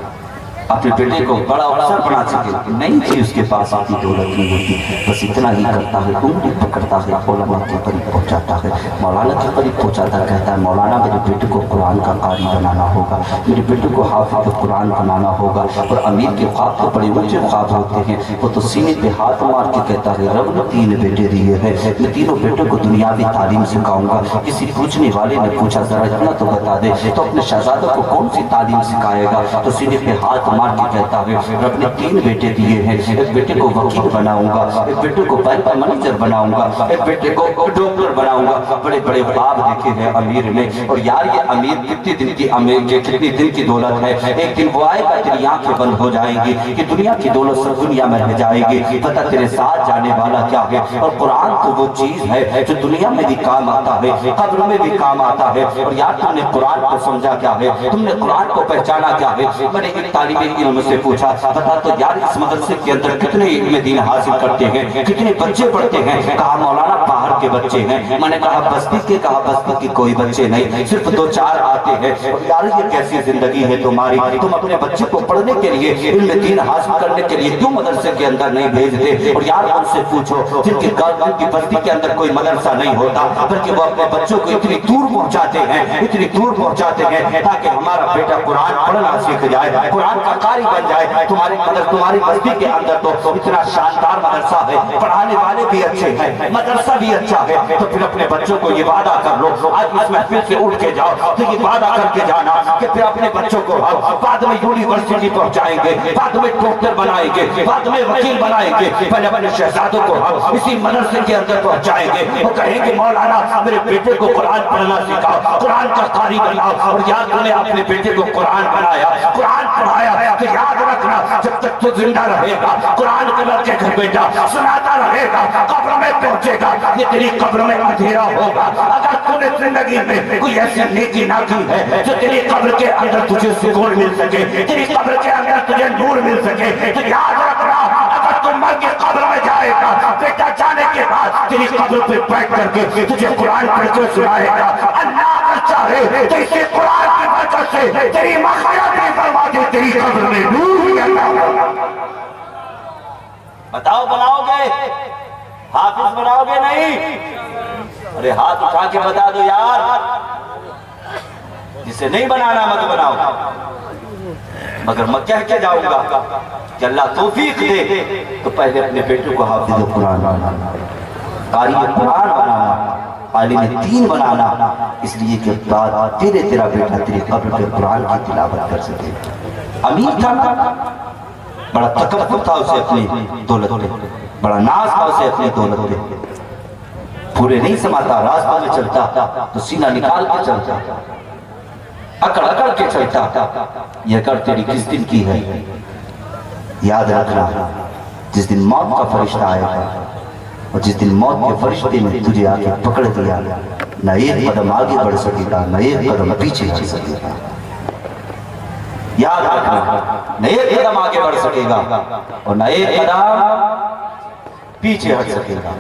[SPEAKER 2] اپنے بیٹے کو بڑا افسر بنا سکے. نہیں تھی اس کے پاس اتنی دولت نہیں ہوتی. بس اتنا ہی کرتا ہے, انگلی پکڑتا ہے, علماء کے قریب پہنچاتا ہے, مولانا کے قریب پہنچاتا, کہتا ہے مولانا میرے بیٹے کو قرآن کا قاری بنانا ہوگا, میرے بیٹے کو حافظ قرآن بنانا ہوگا. اور امیر کے خواب تو بڑے اونچے خواب ہوتے ہیں. وہ تو سینے پہ ہاتھ مار کے کہتا ہے رب نے 3 بیٹے دیے ہیں, میں تینوں بیٹوں کو دنیاوی تعلیم سکھاؤں گا. کسی پوچھنے والے نے پوچھا ذرا اتنا تو بتا دے تو اپنے شہزادوں کو کون سی تعلیم سکھائے گا؟ تو سینے پہ ہاتھ مار کے کہتا ہے رب نے 3 بیٹے دیے ہیں, ایک بیٹے کو وکیل بناؤں گا, ایک بیٹے کو بینک منیجر بناؤں گا, ایک بیٹے کو ڈاکٹر بناؤں گا. بڑے بڑے خواب دیکھے ہیں امیر نے. اور یار یہ امیر کتنے دن کی امیر کے کتنے دن کی دولت ہے. ایک دن وہ آئے گا تیری آنکھیں بند ہو جائیں گی کہ دنیا کی دولت سب دنیا میں رہ جائے گی, پتہ تیرے ساتھ جانے والا کیا ہے. اور قرآن تو وہ چیز ہے جو دنیا میں بھی کام آتا ہے, قبر میں بھی کام آتا ہے. اور یار تم نے قرآن کو سمجھا کیا ہے, تم نے قرآن کو پہچانا کیا ہے. میں نے ایک طالب علم سے پوچھا بتا تو یار اس مدرسے کے اندر کتنے علم دین حاصل کرتے ہیں, کتنے بچے پڑھتے ہیں. کہا مولانا باہر کے بچے ہیں. میں نے کہا بستی کے, کہا بستی کے کوئی بچے نہیں, صرف 2-4 آتے ہیں. یار یہ کیسی زندگی ہے تمہاری, تم اپنے بچے کو پڑھنے کے لیے علم دین حاصل کرنے کے لیے کیوں مدرسے کے اندر نہیں بھیجتے. اور یار ان سے پوچھو جن کے گھر کی بستی کے اندر کوئی مدرسہ نہیں ہوتا, بلکہ وہ اپنے بچوں کو اتنی دور پہنچاتے ہیں, اتنی دور پہنچاتے ہیں تاکہ ہمارا بیٹا قرآن پڑھنا سیکھ جائے, قرآن کا قاری بن جائے. تمہاری بستی کے اندر تو اتنا شاندار مدرسہ ہے, پڑھانے والے بھی اچھے ہیں, مدرسہ بھی اچھا ہے. تو پھر اپنے بچوں کو یہ وعدہ کر لو, آج اس محفل سے اٹھ کے جاؤ تو یہ وعدہ کر کے جانا کہ پھر اپنے بچوں کو بعد میں یونیورسٹی پہنچائیں گے, بعد میں ڈاکٹر بنائیں گے, بعد میں وکیل بنائیں گے. پہلے اپنے شہزادوں کو اسی مدرسے کے اندر پہنچائیں گے. وہ کہیں گے مولانا میرے بیٹے کو قرآن پڑھنا سکھاؤ, قرآن کا قاری بناؤ. اور یاد نے اپنے بیٹے کو قرآن بنایا, قرآن پڑھایا. تو یاد رکھنا جب تک تو زندہ رہے گا قرآن کے لڑ کے گھر بیٹا سناتا رہے گا, قبر میں پہنچے گا یہ تیری قبر میں اندھیرا ہوگا. اگر تو نے زندگی میں کوئی ایسی نیکی نہ کی ہے جو تیری قبر کے اندر تجھے سکون مل سکے, تیری قبر کے اندر تجھے نور مل سکے, تو یاد رکھنا اگر تم مر کے قبر میں جائے گا بیٹا جان
[SPEAKER 3] تیری قبر پہ بیٹھ کر کے تجھے قرآن پڑھ کر سنائے گا. اللہ اگر چاہے تو اسے قرآن کی برکت سے تیری مغفرت بھی فرما دے, تیری قبر میں نور بھی عطا فرما.
[SPEAKER 2] بتاؤ بناؤ گے؟ حافظ بناؤ گے نہیں؟ ارے ہاتھ اٹھا کے بتا دو یار. جسے نہیں بنانا مت بناؤ. مگر میں کہہ کے جاؤں گا کہ اللہ توفیق دے تو پہلے اپنے بیٹے کو حافظ قرآن بنانا, قاری قرآن بنانا, عالم دین بنانا, اس لیے کہ بعد تیرا بیٹا تیرے قبر پہ قرآن کی تلاوت کر سکے. امیر تھا, بڑا تکبر تھا اسے اپنی دولت پہ, بڑا ناز تھا اسے اپنی دولت پہ. پورے نہیں سماتا, راستہ میں چلتا تو سینہ نکال کے چلتا, اکڑ اکڑ کے چلتا. یہ اکڑ تیری کس دن کی ہے یاد رکھنا, جس دن موت کا فرشتہ آئے گا اور جس دن موت کے فرشتے نے تجھے آگے پکڑ دیا, نہ ایک قدم آگے بڑھ سکے گا, نہ ایک قدم پیچھے ہٹ سکے گا. یاد رکھنا, نہ ایک قدم آگے بڑھ سکے گا اور نہ ایک قدم پیچھے ہٹ سکے گا.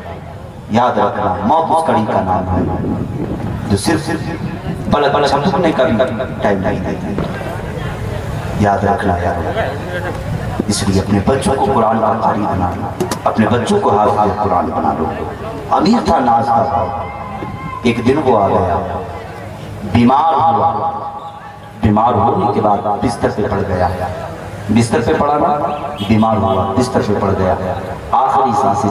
[SPEAKER 2] یاد رکھنا, موت اس کڑی کا نام ہے جو صرف پلک چھپکنے کا بھی ٹائم نہیں دیتی. یاد رکھنا یار. اس لیے اپنے بچوں کو قرآن کا قاری بنانا, اپنے بچوں کو حافظ قرآن بنا لو. امیر تھا, ناز تھا. ایک دن وہ آ گیا, بیمار ہوا. بیمار ہونے کے بعد بستر پہ پڑ گیا. بستر پہ پڑا نا, بیمار ہوا, بستر پہ پڑ گیا. آخری سانسیں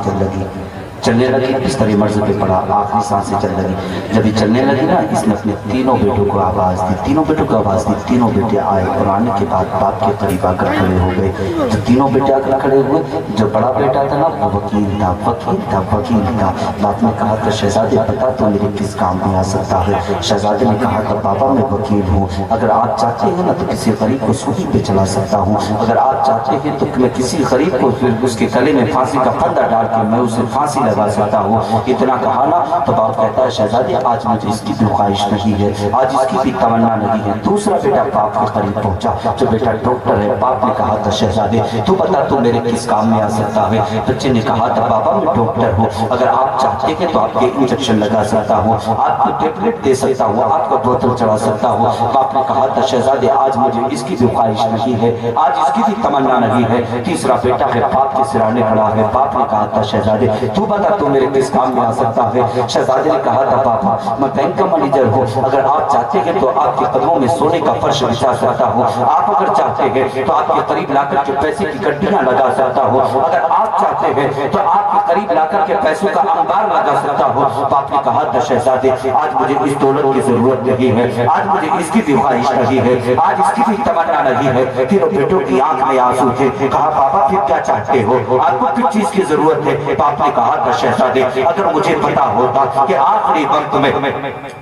[SPEAKER 2] چلنے لگی, بستر مرض پہ پڑا, آخری سانسیں چل لگی. جب یہ چلنے لگی نا, اس نے اپنے تینوں بیٹوں کو آواز دی. تینوں بیٹوں کو آواز دی. تینوں بیٹے آئے, قرآن کے بعد باپ کے قریب آ کر کھڑے ہو گئے. جو تینوں بیٹے آ کر کھڑے ہوئے, جو بڑا بیٹا تھا نا وہ وکیل تھا. باپ نے کہا تھا شہزادے بتا تو میرے کس کام میں آ سکتا ہے. شہزادے نے کہا تھا بابا میں وکیل ہوں, اگر آپ چاہتے ہیں نا تو کسی غریب کو سولی پہ چلا سکتا ہوں. اگر آپ چاہتے ہیں تو میں کسی غریب کو اس کے گلے میں پھانسی کا پھندا ڈال کے میں اسے پھانسی لگا سکتا ہوں. اتنا کہا نا تو باپ کہتا ہے شہزادے آج مجھے اس کی بھی خواہش نہیں ہے, آج اس کی بھی تمنا نہیں ہے. دوسرا بیٹا باپ کے قریب پہنچا, جو بیٹا ڈاکٹر ہے. باپ نے کہا تھا شہزادے تو بتا تو میرے کس کام میں آ سکتا ہے. بچے نے کہا تھا بابا میں ڈاکٹر ہوں, اگر آپ چاہتے ہیں تو آپ کے انجیکشن لگا سکتا ہوں, آپ کو ٹیبلٹ دے سکتا ہوں, آپ کو بوتل چڑھا سکتا ہوں. باپ نے کہا تھا شہزادے آج مجھے اس کی بھی خواہش نہیں ہے, آج اس کی بھی تمنا نہیں ہے. تیسرا بیٹا ہے, باپ کے سرانے کھڑا ہے. باپ نے کہا تھا شہزادے تو بتا تو میرے کس کام میں آ سکتا ہے. شہزادے نے کہا تھا بابا میں بینک کا مینیجر ہوں, اگر آپ چاہتے ہیں تو آپ کے قدموں میں سونے کا فرش بچھا سکتا ہوں. آپ اگر چاہتے ہیں تو آپ کے قریب لا کر کے پیسے کی گڈیاں لگا سکتا ہوں. اگر آپ چاہتے ہیں تو آپ کے قریب لا کر کے پیسوں کا انبار لگا سکتا ہوں. باپ نے کہا تھا شہزادے آج مجھے اس دولت کی ضرورت نہیں ہے, آج مجھے اس کی بھی خواہش نہیں ہے, آج اس کی بھی تمنا نہیں ہے. تینوں بیٹوں کی آنکھ میں آنسو تھے. کہا بابا پھر کیا چاہتے ہو, آپ کو کس چیز کی ضرورت ہے. باپ نے کہا تھا شہزادے اگر مجھے پتا ہوتا کہ آخری وقت میں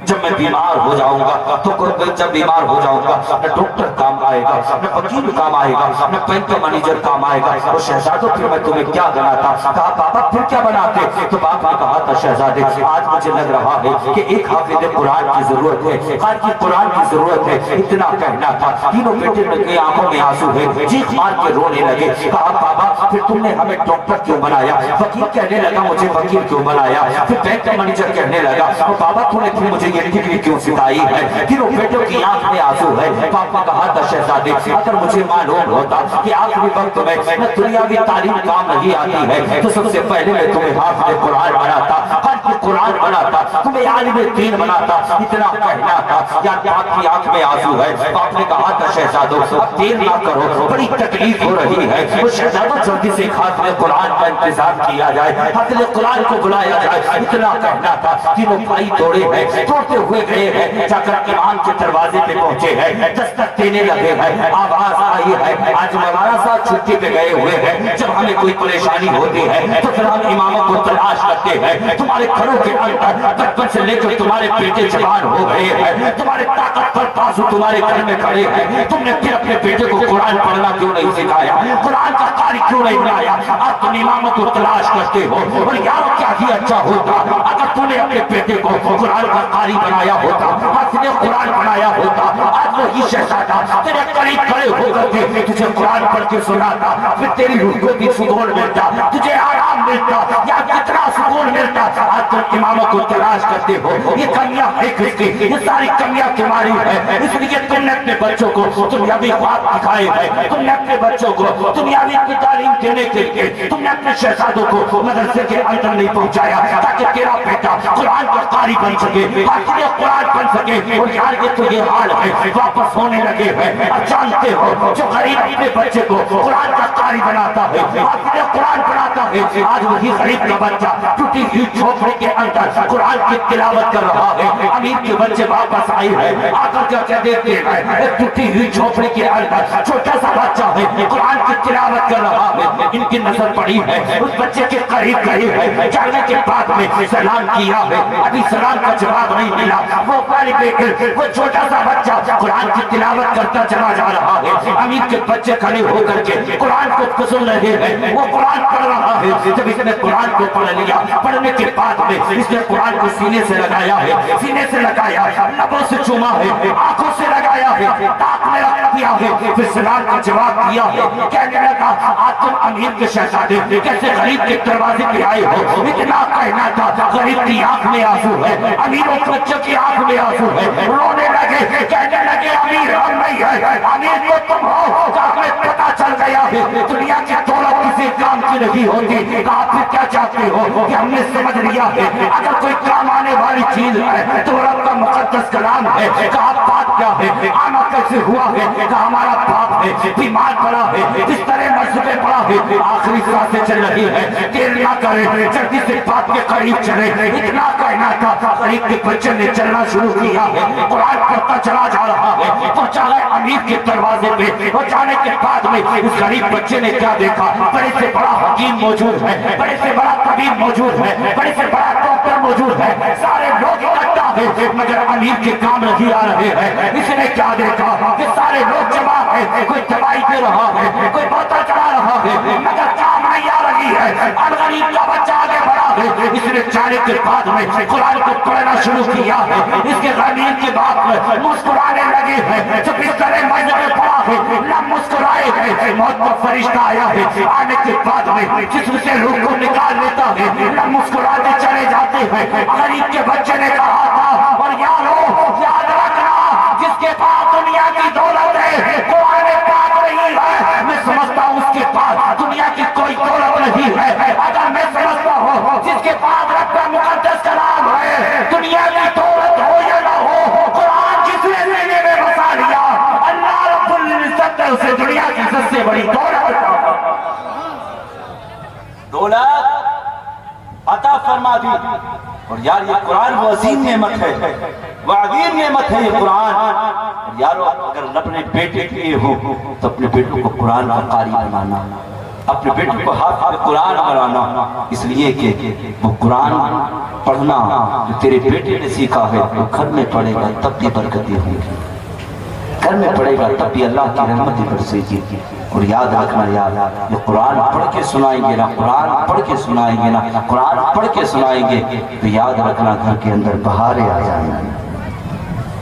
[SPEAKER 2] جب میں بیمار ہو جاؤں گا تو جب بیمار ہو جاؤں گا نہ ڈاکٹر کام آئے گا, نہ وکیل کام آئے گا, نہ بینک کا مینیجر کام آئے گا. اور شہزادوں پھر میں تمہیں کیا بناتا. کہا بابا پھر کیا بناتے. تو باپ نے کہا تھا شہزادے آج مجھے لگ رہا ہے کہ ایک حافظ قرآن کی ضرورت ہے, قاری کی قرآن کی ضرورت ہے. اتنا کہنا تھا, تینوں بیٹے کی آنکھوں میں آنسو ہے, چیخ مار کے رونے لگے. کہا بابا پھر تم نے ہمیں ڈاکٹر کیوں بنایا. وکیل کہنے لگا مجھے وکیل کیوں بنایا. پھر بینک کا مینیجر کہنے لگا بابا تو نے پھر مجھے یہ ڈگری کیوں سکھائی ہے. تینوں بیٹوں کی آنکھ میں آنسو ہے. باپ نے کہا تھا شہزادے اگر مجھے معلوم ہوتا کہ آخری وقت میں دنیاوی تعلیم کام نہیں آتی ہے تو سب سے پہلے میں تمہیں حافظ قرآن بناتا, قاری قرآن بناتا, تمہیں عالم دین بناتا. اتنا کہنا تھا. یا باپ کی آنکھ میں آنسو ہے. باپ نے کہا تھا شہزادوں اب دیر نہ کرو, بڑی تکلیف ہو رہی ہے. وہ شہزادوں جلدی سے حافظ قرآن کا انتظار کیا جائے, حافظ قرآن کو بلایا جائے. اتنا کہنا تھا. تینوں بھائی دوڑے ہیں, دوڑتے ہوئے گئے ہیں, جا کر امام کے دروازے پہ پہنچے ہیں, دستک دینے لگے ہیں. آواز آئی ہے آج مولانا صاحب چھٹی پہ گئے ہوئے ہیں, جب ہمیں کوئی پریشانی ہوتی ہے تو پھر ہم اماموں کو تلاش کرتے ہیں. تمہارے گھروں کے اندر بچپن سے لے کر تمہارے بیٹے جوان ہو گئے ہیں, تمہارے طاقتور بازو تمہارے گھر میں کھڑے ہیں. تم نے پھر اپنے بیٹے کو قرآن پڑھنا کیوں نہیں سکھایا, قرآن کا قاری کیوں نہیں بنایا. آج تم اماموں کو تلاش کرتے ہو.
[SPEAKER 3] اور یار کیا ہی اچھا ہوتا اگر تو نے اپنے بیٹے کو قرآن کا قاری بنایا ہوتا، حافظ قرآن بنایا ہوتا، آج وہی شہزادہ تیرے قریب کھڑے ہو کر کے تجھے قرآن پڑھ کے سناتا، پھر تیری روح کو بھی سکون ملتا، تجھے آرام ملتا، یا کتنا سکون ملتا۔ آج تم اماموں کو تلاش کرتے ہو، یہ کمیاں ہے کس کی؟ یہ ساری کمیاں تمہاری ہے، اس لیے تم نے اپنے بچوں کو دنیاوی خواب دکھائے ہیں، تم نے اپنے بچوں کو دنیاوی کی تعلیم دینے کے لیے تم نے اپنے شہزادوں کو مدرسے کے اندر نہیں پہنچایا تاکہ تیرا بیٹا قرآن کا قاری بن سکے، حافظ قرآن بن سکے۔ اور یار یہ تو یہ حال ہے، واپس ہونے لگے ہیں۔ اب جانتے ہو جو غریب اپنے بچے کو قرآن کا قاری بناتا ہے، حافظ قرآن بناتا ہے، آج وہی غریب کا بچہ ٹوٹی ہوئی جھوپڑی کے اندر قرآن کی تلاوت کر رہا ہے۔ امیر کے بچے واپس آئے ہیں، آ کر کیا دیکھتے ہیں ایک ٹوٹی ہوئی جھوپڑی کے اندر چھوٹا سا بچہ ہے قرآن کی تلاوت کر رہا ہے۔ ان کی نظر پڑی ہے اس بچے کے قریب گئے ہیں، جانے کے بعد میں سلام کیا ہے، ابھی سلام کا جواب نہیں ملا۔ وہ طالب علم وہ چھوٹا سا بچہ قرآن کی تلاوت کرتا چلا جا رہا ہے۔ امیر کے بچے کھڑے ہو کر کے قرآن کو سن رہے ہیں، وہ قرآن پڑھ رہا ہے۔ جب اس نے قرآن کو پڑھ لیا، پڑھنے کے بعد میں اس نے قرآن کو سینے سے لگایا ہے، سینے سے لگایا ہے، لبوں سے چوما ہے، آنکھوں سے لگایا ہے، تاک میں رکھ دیا ہے، پھر سلام کا جواب دیا ہے۔ کہنے لگا آج تم امیر کے شہزادے کیسے غریب کے دروازے پہ آئے ہو؟ اتنا کہنا تھا، غریب کی آنکھ میں آنسو ہے، امیروں کے بچوں کی آنکھ میں آنسو ہے، رونے لگے، کہنے لگے امیر ہم نہیں ہے، امیر تو تم ہو۔ جب میں پتا چل گیا ہے دنیا کی دولت کسی کام کی نہیں ہوتی، کہا پھر کیا چاہتے ہو؟ کہ ہم نے سمجھ لیا ہے اگر کوئی کام آنے والی چیز ہے تو رب کا مقدس کلام ہے۔ کہا بات کیا ہے؟ آنا کیسے ہوا ہے؟ کہا ہمارا باپ ہے، بیمار پڑا ہے، اس طرح مسئلے پڑا ہے، آخری سانسیں چل رہی ہے، دیر نہ کرے، جلدی سے باپ کے قریب چلے۔ اتنا کہنا تھا، غریب کے بچے نے چلنا شروع کیا ہے، قرآن پڑھتا چلا جا رہا ہے، پہنچا ہے امیر کے دروازے پہ۔ اور جانے کے بعد میں اس غریب بچے نے کیا دیکھا؟ بڑے سے بڑا حکیم موجود ہے، بڑے سے بڑا طبیب موجود ہے، بڑے سے بڑا ڈاکٹر موجود ہے، سارے لوگ اکٹھا ہے، مگر امیر کے کام نہیں آ رہے ہیں۔ اس نے کیا دیکھا کہ سارے لوگ جمع ہے، کوئی دوائی دے رہا ہے، کوئی بوتل چلا رہا ہے، مگر کام نہیں آ رہی ہے۔ غریب کا بچہ آگے بڑھا ہے، اس نے جانے کے بعد میں قرآن کو پڑھنا شروع کیا ہے۔ اس کے غریب کے بعد میں مسکرانے لگے ہیں، جب اس طرح مجھے پڑا ہے نہ مسکرائے ہیں۔ موت کا فرشتہ آیا ہے، آنے کے بعد میں جسم سے روح کو نکال لیتا ہے، نہ مسکراتے چلے جاتے ہیں۔ غریب کے بچے نے کہا تھا اور یارو یاد رکھنا جس کے پاس دنیا کی دولت ہے قرآن پاک نہیں ہے، میں سمجھتا ہوں اس کے پاس دنیا کی کوئی دولت نہیں ہے۔ اگر میں سمجھتا ہوں جس کے پاس رب کا مقدس کلام ہے، دنیا کی دولت ہو یا نہ ہو، قرآن جس نے سینے میں بسا لیا اللہ رب العزت نے اسے دنیا کی سب سے بڑی
[SPEAKER 2] دولت عطا فرما دی۔ اور یار یہ قرآن وہ عظیم نعمت ہے، وہ عظیم نعمت ہے یہ قرآن۔ اور یارو اگر اپنے بیٹے کے لیے ہو تو اپنے بیٹوں کو قرآن کا قاری بنانا، اپنے بیٹوں کو حافظ قرآن بنانا، اس لیے کہ وہ قرآن پڑھنا جو تیرے بیٹے نے سیکھا ہے وہ گھر میں پڑھے گا تب بھی برکتیں ہوں گی، گھر میں پڑھے گا تب بھی اللہ کی رحمتیں برسے گی۔ اور یاد رکھنا یار یہ قرآن پڑھ کے سنائیں گے نا، قرآن پڑھ کے سنائیں گے نا، قرآن پڑھ کے سنائیں گے تو یاد رکھنا گھر کے اندر بہاریں آ جائیں گے۔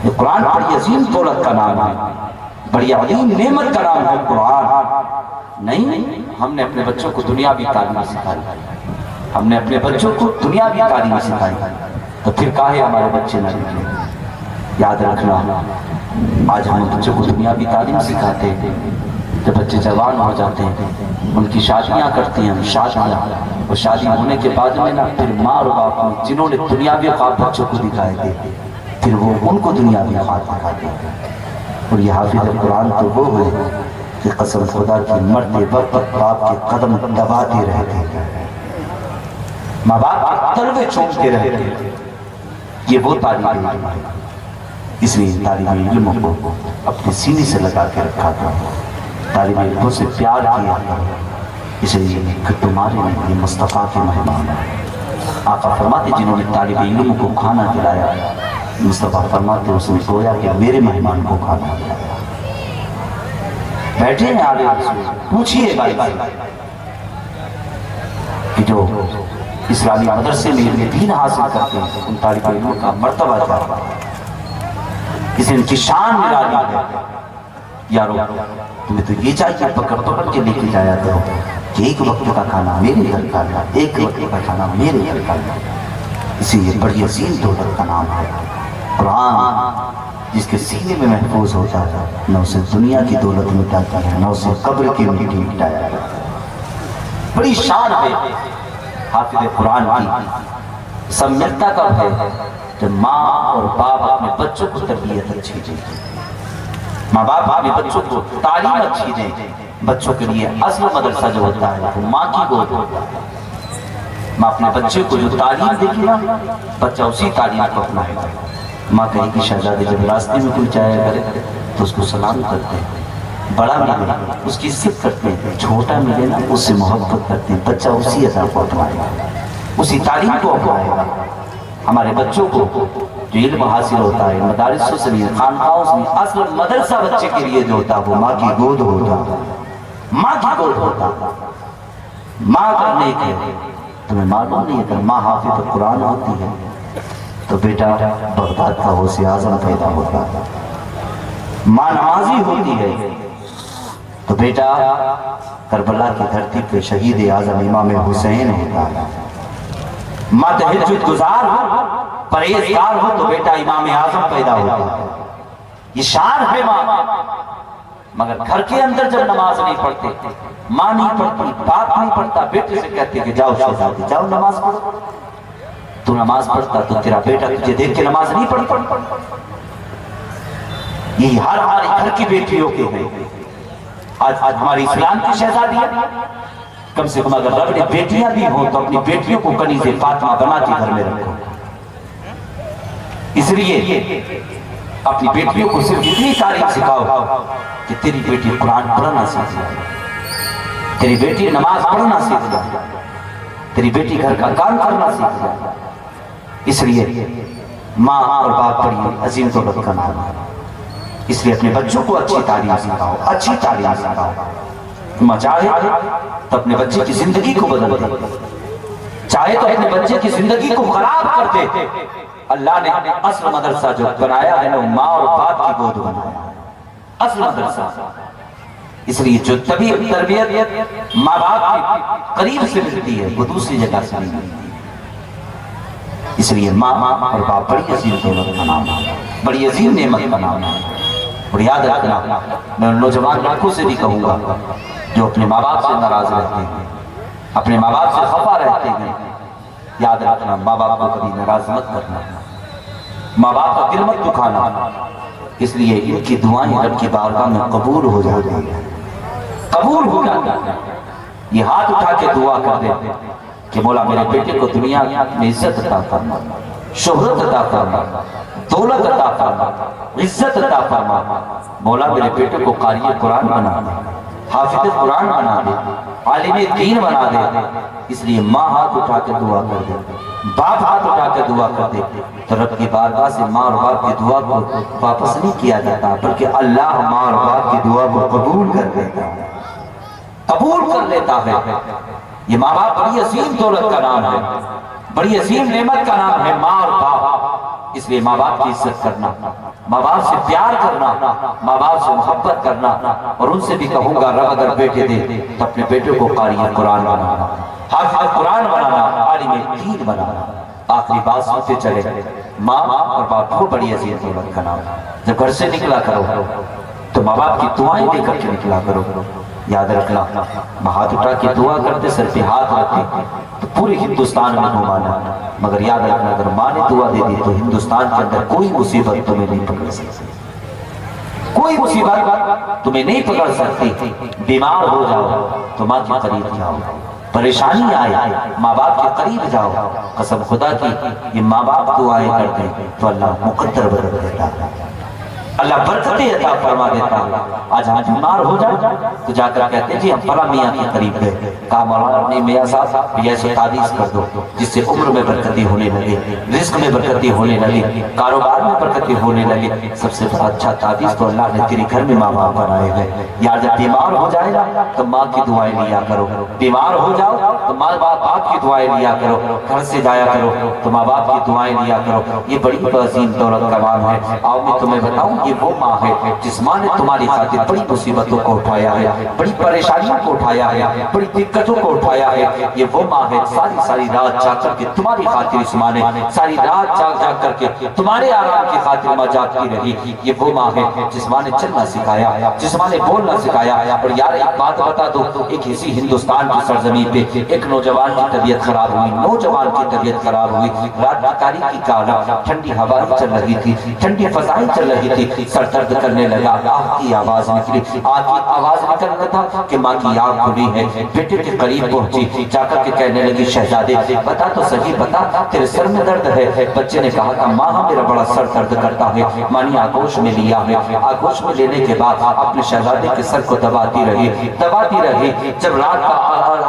[SPEAKER 2] یہ قرآن بڑی عظیم دولت کا نام ہے، بڑی عظیم نعمت کا نام ہے قرآن۔ نہیں ہم نے اپنے بچوں کو دنیاوی تعلیم سکھائی، ہم نے اپنے بچوں کو دنیاوی تعلیم سکھائی، تو پھر کاہے ہمارے بچے نہ نکلے؟ یاد رکھنا آج ہم بچوں کو دنیاوی تعلیم سکھاتے ہیں، جب بچے جوان ہو جاتے ہیں ان کی شادیاں کرتے ہیں ہم، شادیاں، اور شادی ہونے کے بعد میں نا پھر ماں اور باپ جنہوں نے دنیاوی خواب بچوں کو دکھائے تھے پھر وہ ان کو دنیاوی خواب دکھاتے ہیں۔ اور یہ حافظ قرآن تو وہ ہے کہ قسم خدا کی مرتے وقت باپ کے قدم دباتے رہتے ہیں، ماں باپ کے تلوے چومتے رہتے ہیں، یہ وہ طالب علم ہے۔ اس لیے طالب علموں کو اپنے سینے سے لگا کے رکھا تھا، طالب علموں سے پیار کیا تھا، اس لیے کہ تمہارے لیے مصطفیٰ کے مہمان ہیں۔ آقا فرماتے جنہوں نے طالب علموں کو کھانا کھلایا، مصطفیٰ فرماتے اس نے گویا کہ میرے مہمان کو کھانا کھلایا۔ بیٹھے ہیں آلے رسول، پوچھئے بھائی کہ جو اسلامی مدرسے میں علم دین حاصل کرتے ہیں، ان طالب علموں کا مرتبہ جاتا ہے، اس نے ان کی شان ملا دی ہے۔ یارو تمہیں تو یہ چاہیے پکڑ پکڑ کے لے کے جایا کرو کہ ایک وقت کا کھانا میرے گھر کا لا، ایک وقت کا کھانا میرے گھر کا لا۔ اسی یہ بڑی عظیم دولت کا نام ہے قرآن، جس کے سینے میں محفوظ ہوتا ہے، نہ اسے دنیا کی دولت مٹاتا ہے، نہ اسے قبر کی مٹی مٹایا جاتا ہے۔ بڑی شان ہے حافظ قرآن کی۔ سب ملتا کب ہے جب ماں اور باپ اپنے بچوں کو تربیت اچھی دیں، ماں باپ اپنے بچوں کو تعلیم اچھی دیں۔ بچوں کے لیے اصل مدرسہ جو ہوتا ہے وہ ماں کی گود ہوتا ہے۔ ماں اپنے بچے کو جو تعلیم دے گی نا، بچہ اسی تعلیم کو اپنائے گا۔ ماں کہے گی شہزادے جب راستے میں کوئی جایا کرے تو اس کو سلام کرتے ہیں، بڑا ملے اس کی عزت کرتے ہیں، چھوٹا ملے نا اس سے محبت کرتے ہیں۔ بچہ اسی ادا کو اپنائے گا، اسی تعلیم کو اپنائے گا۔ ہمارے بچوں کو جو علم حاصل ہوتا ہے مدارسوں سے نہیں، خانقاہوں سے نہیں، اصل مدرسہ بچے کے لیے جو ہوتا ہے وہ ماں کی گود ہوتا ہے، ماں کی گود ہوتا ہے۔ ماں کرنے کے تمہیں معلوم نہیں ہے کہ ماں حافظ قرآن ہوتی ہے تو بیٹا بغداد کا غوث اعظم پیدا ہوتا ہے۔ ماں نمازی ہوتی ہے تو بیٹا کربلا کی دھرتی پہ شہید اعظم امام حسین ہوتا ہے۔ ماں تہجد گزار ہو، پرہیزگار ہو تو بیٹا امام اعظم پیدا ہوتا ہے۔ یہ شان ہے ماں۔ مگر گھر کے اندر جب نماز نہیں پڑھتے، ماں نہیں پڑھتی، باپ نہیں پڑھتا، بیٹے سے کہتے کہ جاؤ شہزادی جاؤ نماز پڑھو۔ تو نماز پڑھتا تو تیرا بیٹا تجھے دیکھ کے نماز نہیں پڑھتا۔ یہی حال ہماری گھر کی بیٹیوں کے ہیں۔ آج ہماری اسلام کی شہزادی کم سے کم اگر رب نے بیٹیاں بھی ہوں تو اپنی بیٹیوں کو کنیز فاطمہ بنا کے گھر میں رکھو۔ اس لیے اپنی بیٹیوں کو صرف اتنی تعلیم سکھاؤ کہ تیری بیٹی قرآن پڑھنا سیکھ جائے، تیری بیٹی نماز پڑھنا سیکھ جائے، تیری بیٹی گھر کا کام کرنا سیکھ جائے۔ اس لیے ماں اور باپ بڑی عظیم دولت کا نام ہے۔ اس لیے اپنے بچوں کو اچھی تعلیم سکھاؤ، اچھی تعلیم سکھاؤ۔ ماں چاہے تو اپنے بچے کی زندگی کو بدل دے، چاہے تو اپنے بچے کی زندگی کو خراب کر دے۔ اللہ نے اصل مدرسہ جو بنایا ہے وہ ماں اور باپ کی گود بنایا اصل مدرسہ۔ اس لیے جو تربیت ماں باپ کی قریب سے ملتی ہے وہ دوسری جگہ سے نہیں ملتی۔ اس لیے ماں اور باپ بڑی عظیم دولت کا نام ہے، بڑی عظیم نعمت کا نام ہے۔ اور یاد رکھنا، میں ان نوجوان لڑکوں سے بھی کہوں گا جو اپنے ماں باپ سے ناراض رہتے ہیں، اپنے ماں باپ سے خفا رہتے ہیں، یاد رکھنا ماں باپ کو کبھی ناراض مت کرنا، ماں باپ کا دل مت دکھانا۔ اس لیے ان کی دعائیں رب کی بارگاہ میں قبول ہو جاتی ہیں، قبول ہو جاتی ہیں۔ یہ ہاتھ اٹھا کے دعا کر دے کہ مولا میرے بیٹے کو دنیا میں عزت عطا فرما، شہرت عطا فرما، دولت عطا فرما، عزت عطا فرما۔ مولا میرے بیٹے کو قاری قرآن بنا دے، حافظ قرآن بنا دے، عالم دین بنا دے۔ اس لیے ماں ہاتھ اٹھا کے دعا کر دے، باپ ہاتھ اٹھا کے دعا کر دے تو رب کی بارگاہ سے ماں اور باپ کی دعا کو واپس نہیں کیا جاتا، بلکہ اللہ ماں اور باپ کی دعا کو قبول کر لیتا ہے، قبول کر لیتا ہے۔ یہ ماں باپ بڑی عظیم دولت کا نام ہے، بڑی عظیم نعمت کا نام ہے ماں اور باپ۔ اس لیے ماں باپ کی عزت کرنا، ماں باپ سے پیار کرنا، ماں باپ سے محبت کرنا۔ اور ان سے بھی کہوں گا رب اگر بیٹے دے تو اپنے بیٹے کو قاری قرآن بنانا، حافظ قرآن بنانا، عالم دین بنانا۔ آخری بات سنتے چلے، ماں اور باپ کو بڑی عظیم دولت کا نام ہے۔ جب گھر سے نکلا کرو تو ماں باپ کی دعائیں لے کر کے نکلا کرو۔ یاد رکھنا، ہاتھ اٹھا کے دعا کرتے، سر پہ ہاتھ رکھتے تو پورے ہندوستان میں گھمانا، مگر یاد رکھنا اگر ماں نے دعا دے دی تو ہندوستان کے اندر کوئی مصیبت تمہیں نہیں پکڑ سکتی، کوئی مصیبت تمہیں نہیں پکڑ سکتی۔ بیمار ہو جاؤ تو ماں کے قریب جاؤ، پریشانی آئے ماں باپ کے قریب جاؤ۔ قسم خدا کی یہ ماں باپ دعائیں کرتے تو اللہ مقدر بدل دیتا ہے۔ اللہ برکتیں عطا فرما دیتا ہے۔ آج ہم بیمار ہو جائے تو جا کر کہتے ہیں جی ہم فلاں میاں کے قریب گئے، کہا مولانا اپنے میاں صاحب ایسے تعویذ کر دو جس سے عمر میں برکتی ہونے لگے، رزق میں برکتی ہونے لگے، کاروبار میں برکتی ہونے لگے۔ سب سے بڑا اچھا تعویذ تو اللہ نے تیرے گھر میں ماں باپ بنائے گئے۔ یار جب بیمار ہو جائے گا تو ماں کی دعائیں لیا کرو، بیمار ہو جاؤ تو ماں باپ کی دعائیں لیا کرو، گھر سے جایا کرو تو ماں باپ کی دعائیں لیا کرو۔ یہ بڑی عظیم دولت کا کام ہے۔ آؤ میں تمہیں بتاؤں یہ وہ ماں ہے جس ماں نے تمہاری خاطر بڑی مصیبتوں کو اٹھایا ہے، بڑی پریشانیوں کو اٹھایا ہے، بڑی دقتوں کو اٹھایا ہے۔ یہ وہ ماں ہے ساری رات جاگ کر کے تمہاری خاطر اس ماں نے ساری رات جاگ کر کے تمہارے آرام کی خاطر ماں جاگتی رہی۔ یہ وہ ماں ہے جس ماں نے چلنا سکھایا، جس ماں نے بولنا سکھایا۔ اور یار ایک بات بتا دو، ایک اسی ہندوستان کی سرزمین پہ ایک نوجوان کی طبیعت خراب ہوئی، نوجوان کی طبیعت خراب ہوئی۔ رات کی تاریکی کا عالم، ٹھنڈی ہوائیں چل رہی تھی، ٹھنڈی فضائیں چل رہی تھی، سر درد کرنے لگا، آہ کی آواز نکلی، آہ کی آواز نکل رہا تھا کہ ماں کی آنکھ کھلی ہے۔ بیٹے کے قریب پہنچی، جا کر کے کہنے لگی شہزادے بتا تو صحیح، بتا تیرے سر میں درد ہے؟ بچے نے کہا کہ ماں میرا بڑا سر درد کرتا ہے۔ ماں نے آگوش میں لیا ہے، آگوش میں لینے کے بعد اپنے شہزادے کے سر کو دباتی رہی۔ جب رات کا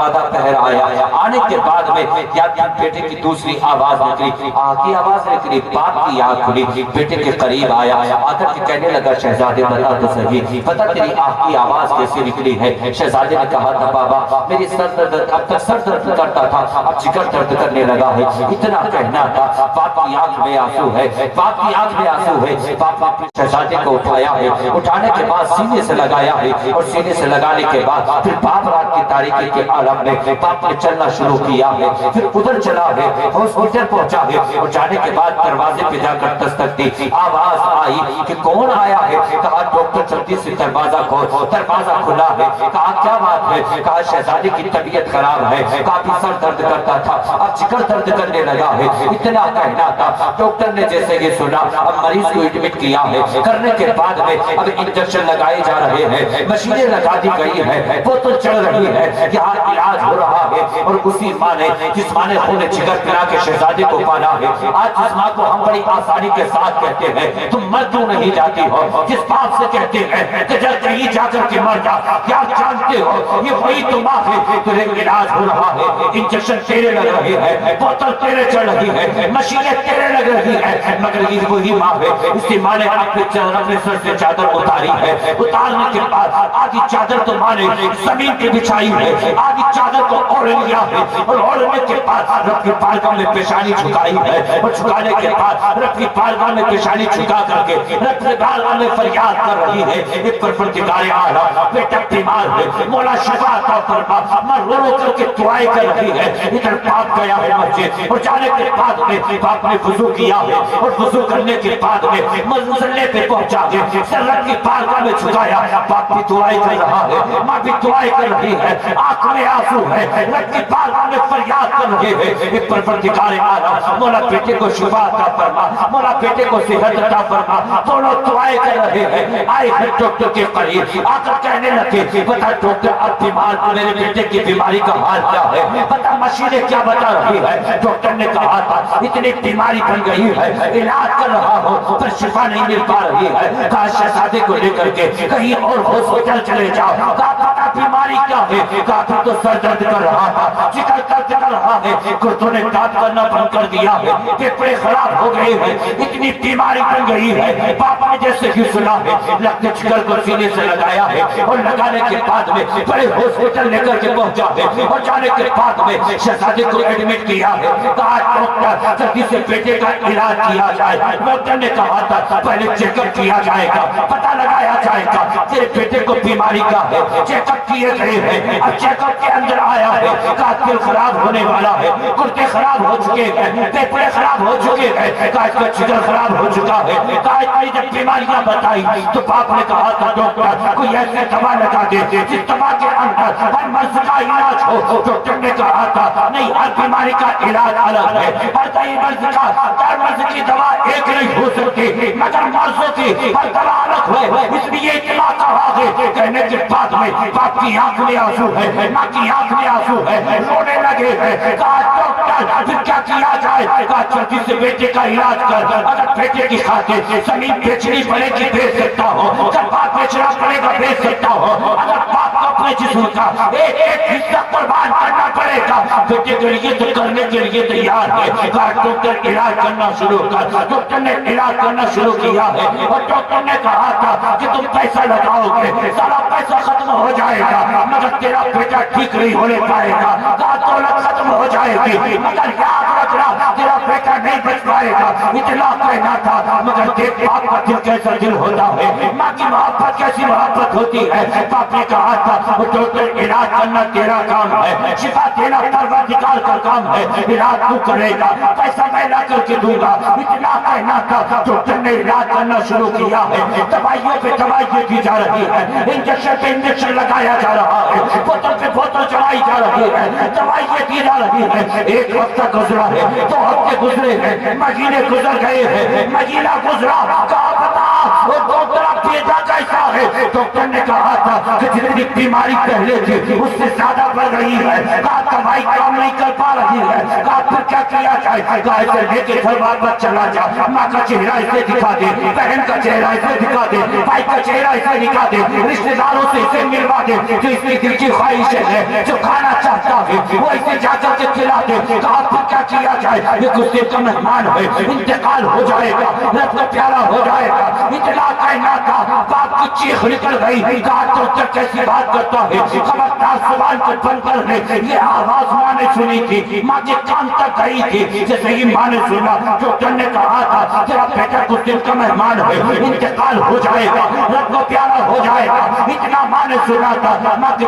[SPEAKER 2] آدھا پہر آیا، آنے کے بعد میں یا بیٹے کی دوسری آواز نکلی، آہ کی آواز نکلی، باپ کی آنکھ کھلی۔ بیٹے کے قریب آیا، آ کر کے کہنے لگا شہزادے بتا تو صحیح، بتا تیری آہ کی آواز کیسے نکلی ہے؟ شہزادے نے کہا تھا بابا میری سر درد، اب تک سر درد کرتا تھا، اب جگر درد کرنے لگا ہے۔ اتنا کہنا تھا، باپ کی آنکھ میں آنسو ہے، باپ کی آنکھ میں آنسو ہے۔ باپ اپنے شہزادے کو اٹھایا ہے، اٹھانے کے بعد سینے سے لگایا ہے، اور سینے سے لگانے کے بعد پھر باپ رات کی تاریکی کے عالم میں باپ نے چلنا شروع کیا ہے۔ پھر ادھر چلا ہے، ہاسپٹل پہنچا ہے، اور جانے کے بعد دروازے پہ جا کر دستک دی، آواز آئی کہ کون آیا ہے؟ کہا ڈاکٹر جلدی سے دروازہ کھول۔ دروازہ کھلا ہے، کہا کیا بات ہے؟ کہا شہزادے کی طبیعت خراب ہے، کافی سر درد کرتا تھا، اب جگر درد کرنے لگا ہے۔ اتنا کہنا تھا، ڈاکٹر نے جیسے یہ سنا اب مریض کو ایڈمٹ کیا ہے، کرنے کے بعد میں اب انجیکشن لگائے جا رہے ہیں، مشینیں لگا دی گئی ہے، بوتل چل رہی ہے، یہاں علاج ہو رہا ہے۔ اور اسی ماں نے جس ماں نے خون جگر پلا کے شہزادے کو پالا ہے، آج جس ماں کو ہم بڑی آسانی کے ساتھ کہتے ہیں تم مر کیوں نہیں جاتی ہو، جس باپ سے کہتے ہیں کہ جب کہیں جا کر کے مر جا، کیا جانتے ہو یہ وہی تو ماں ہے، تجھے علاج ہو رہا ہے، انجیکشن تیرے لگ رہے ہیں، بوتل تیرے چڑھ رہی ہے، مشینیں تیرے لگ رہی ہے، مگر یہ وہی ماں ہے۔ اسی ماں نے اپنے سر سے چادر اتاری ہے، اتارنے کے بعد آدھی چادر تو ماں نے زمین پہ بچھائی ہے، آدھی چادر کو اوڑھ لیا ہے، اور اوڑھنے کے بعد رب کی بارگاہ میں پیشانی جھکائی ہے، اور جھکانے کے بعد رب کی بارگاہ میں پیشانی جھکا کر کے رب کی بارگاہ میں فریاد کر رہی ہے، ایک پروردگار اعلیٰ بیٹا بیمار ہے، مولا شفا عطا فرما۔ ماں رو رو کر کے دعائیں کر رہی ہے۔ ادھر باپ گیا ہے مسجد، اور جانے کے بعد میں باپ نے وضو کیا ہے، اور وضو کرنے کے بعد میں مصلے پہ پہنچا ہے، سر رب کی بارگاہ میں جھکایا، باپ بھی دعائیں کر رہا ہے، ماں بھی دعائیں کر رہی ہے، آنکھ میں آنسو ہے، رب کی بارگاہ میں فریاد کر رہے ہیں۔ ایک پروردگار اعلیٰ مولا بیٹے کو شفا عطا فرما، مولا بیٹے کو صحت عطا فرما۔ دونوں دعائیں کر رہے ہیں، آئے ہیں ڈاکٹر کے قریب، آ کر کہنے لگے بتا ڈاکٹر اب بیمار میرے بیٹے کی بیماری کا حال کیا ہے، بتا مشینیں کیا بتا رہی ہے؟ ڈاکٹر نے کہا تھا اتنی بیماری بن گئی ہے، علاج کر رہا ہو پر شفا نہیں مل پا رہی ہے، کہا شہزادے کو لے کر کے کہیں اور ہاسپٹل چلے جاؤ، کہا پتا بیماری کیا ہے؟ کہا تو سر درد کر رہا تھا، جگر درد کر رہا ہے، گردوں نے دانت کرنا بند کر دیا ہے، پھیپھڑے خراب ہو گئے ہیں، اتنی بیماری بن گئی ہے۔ پاپا نے جیسے ہی سنا ہے لگتے جگر کو سینے سے لگایا ہے، اور لگانے کے بعد میں بڑے ہاسپٹل لے کر کے پہنچا ہے، اور جانے کے بعد میں شہزادے کو ایڈمٹ کیا ہے، کہا ڈاکٹر جلدی سے بیٹے کا علاج کیا جائے۔ ڈاکٹر نے کہا تھا پہلے چیک اپ کیا جائے گا، پتہ لگایا جائے گا تیرے بیٹے کو بیماری کا ہے۔ چیک اپ کیے گئے ہیں، اب چیک اپ کے اندر آیا ہے، کہا دل خراب ہونے والا ہے، گردے خراب ہو چکے ہیں، پھیپھڑے خراب ہو چکے ہیں، کہا اس کا جگر خراب ہو چکا ہے، کہا اتنی جب بیماریاں بتائی تو باپ نے کہا تھا ڈاکٹر کوئی ایسے دوا لگا دے جس دوا کے اندر ہر مرض کا علاج ہو۔ ڈاکٹر نے کہا تھا نہیں، ہر بیماری کا علاج الگ ہے، ہر کئی مرض کا ہر مرض کی دوا ایک نہیں ہو سکتی، مگر مرضوں کی ہر دوا الگ ہے، اس لیے اطلاع کہا ہے۔ کہنے کے بعد میں باپ کی آنکھ میں آنسو ہے، ماں کی آنکھ میں آنسو ہے،
[SPEAKER 3] ہے، رونے لگے ہیں۔ کہا ڈاکٹر پھر کیا کیا جائے؟ کہا جلدی سے بیٹے کا علاج کر، اگر بیٹے کی خاطر زمین بیچنی پڑے گی بیچ سکتا ہو، جب باپ بیچنا پڑے گا بیچ سکتا ہو، اگر باپ کو اپنے جسم کا ایک ایک حصہ قربان کرنا پڑے گا بیٹے کے لیے تو کرنے کے لیے تیار ہے۔ کہا ڈاکٹر علاج کرنا شروع کر۔ ڈاکٹر نے علاج کرنا شروع کیا ہے اور ڈاکٹر نے کہا تھا کہ تم پیسہ لگاؤ گے، سارا پیسہ ختم ہو جائے گا مگر تیرا بیٹا ٹھیک نہیں ہونے پائے گا۔ کہا دولت ختم ہو جائے گی مگر یاد رکھنا تیرا بیٹا نہیں بچ پائے گا۔ اتنا کہنا تھا مگر دیکھ باپ کا دل کیسا دل ہوتا ہے، ماں کی محبت کیسی محبت ہوتی ہے۔ باپ نے کہا تھا ڈاکٹر علاج کرنا تیرا کام ہے، شفا دینا پروردگار کا کام ہے، علاج تو کرے گا، پیسہ میں لا کر کے دوں گا۔ اتنا کہنا تھا ڈاکٹر نے علاج کرنا شروع کیا ہے۔ دوائیوں پہ دوائیاں دی جا رہی ہے، انجیکشن پہ انجیکشن لگایا جا رہا ہے، بوتل پہ بوتل چڑھائی جا رہی ہے، دوائیاں دی جا رہی ہے۔ ایک وقت گزرا ہے، 2 ہفتے گزرے ہیں، مہینے گزر گئے ہیں، مہینہ گزرا۔ کہا بتا وہ ڈاکٹر بیٹا کیسا ہے؟ ڈاکٹر نے کہا تھا کہ جتنی بیماری پہلے تھی اس سے زیادہ بڑھ رہی ہے۔ کہا دوائی کام نہیں کر پا رہی ہے۔ کہا پھر کیا کیا جائے؟ کہا اسے لے کے گھر واپس چلا جا، ماں کا چہرہ اسے دکھا دے، بہن کا چہرہ اسے دکھا دے، بھائی کا چہرہ اسے دکھا دے، رشتے داروں سے اسے ملوا دے جو اس کی دل کی خواہش ہے، جو کھانا چاہتا ہے وہ اسے جا کر کے کھلا دے۔ کہا پھر کیا کیا جائے؟ یہ غصے کا مہمان ہے، انتقال ہو جائے گا، رب کا پیارا ہو جائے گا۔ اتنا کہنا تھا باپ کی چیخ نکل گئی۔ کہا ڈاکٹر کیسی بات کرتا ہے؟ خبردار زبان کو بند کر دے۔ یہ آواز ماں نے سنی تھی، ماں کے کان تک گئی تھی، جیسے ہی ماں نے سنا ڈاکٹر نے کہا تھا تیرا بیٹا کچھ دن کا مہمان ہے، انتقال ہو جائے گا، رب کو پیارا ہو جائے گا۔ اتنا ماں نے سنا تھا، ماں کے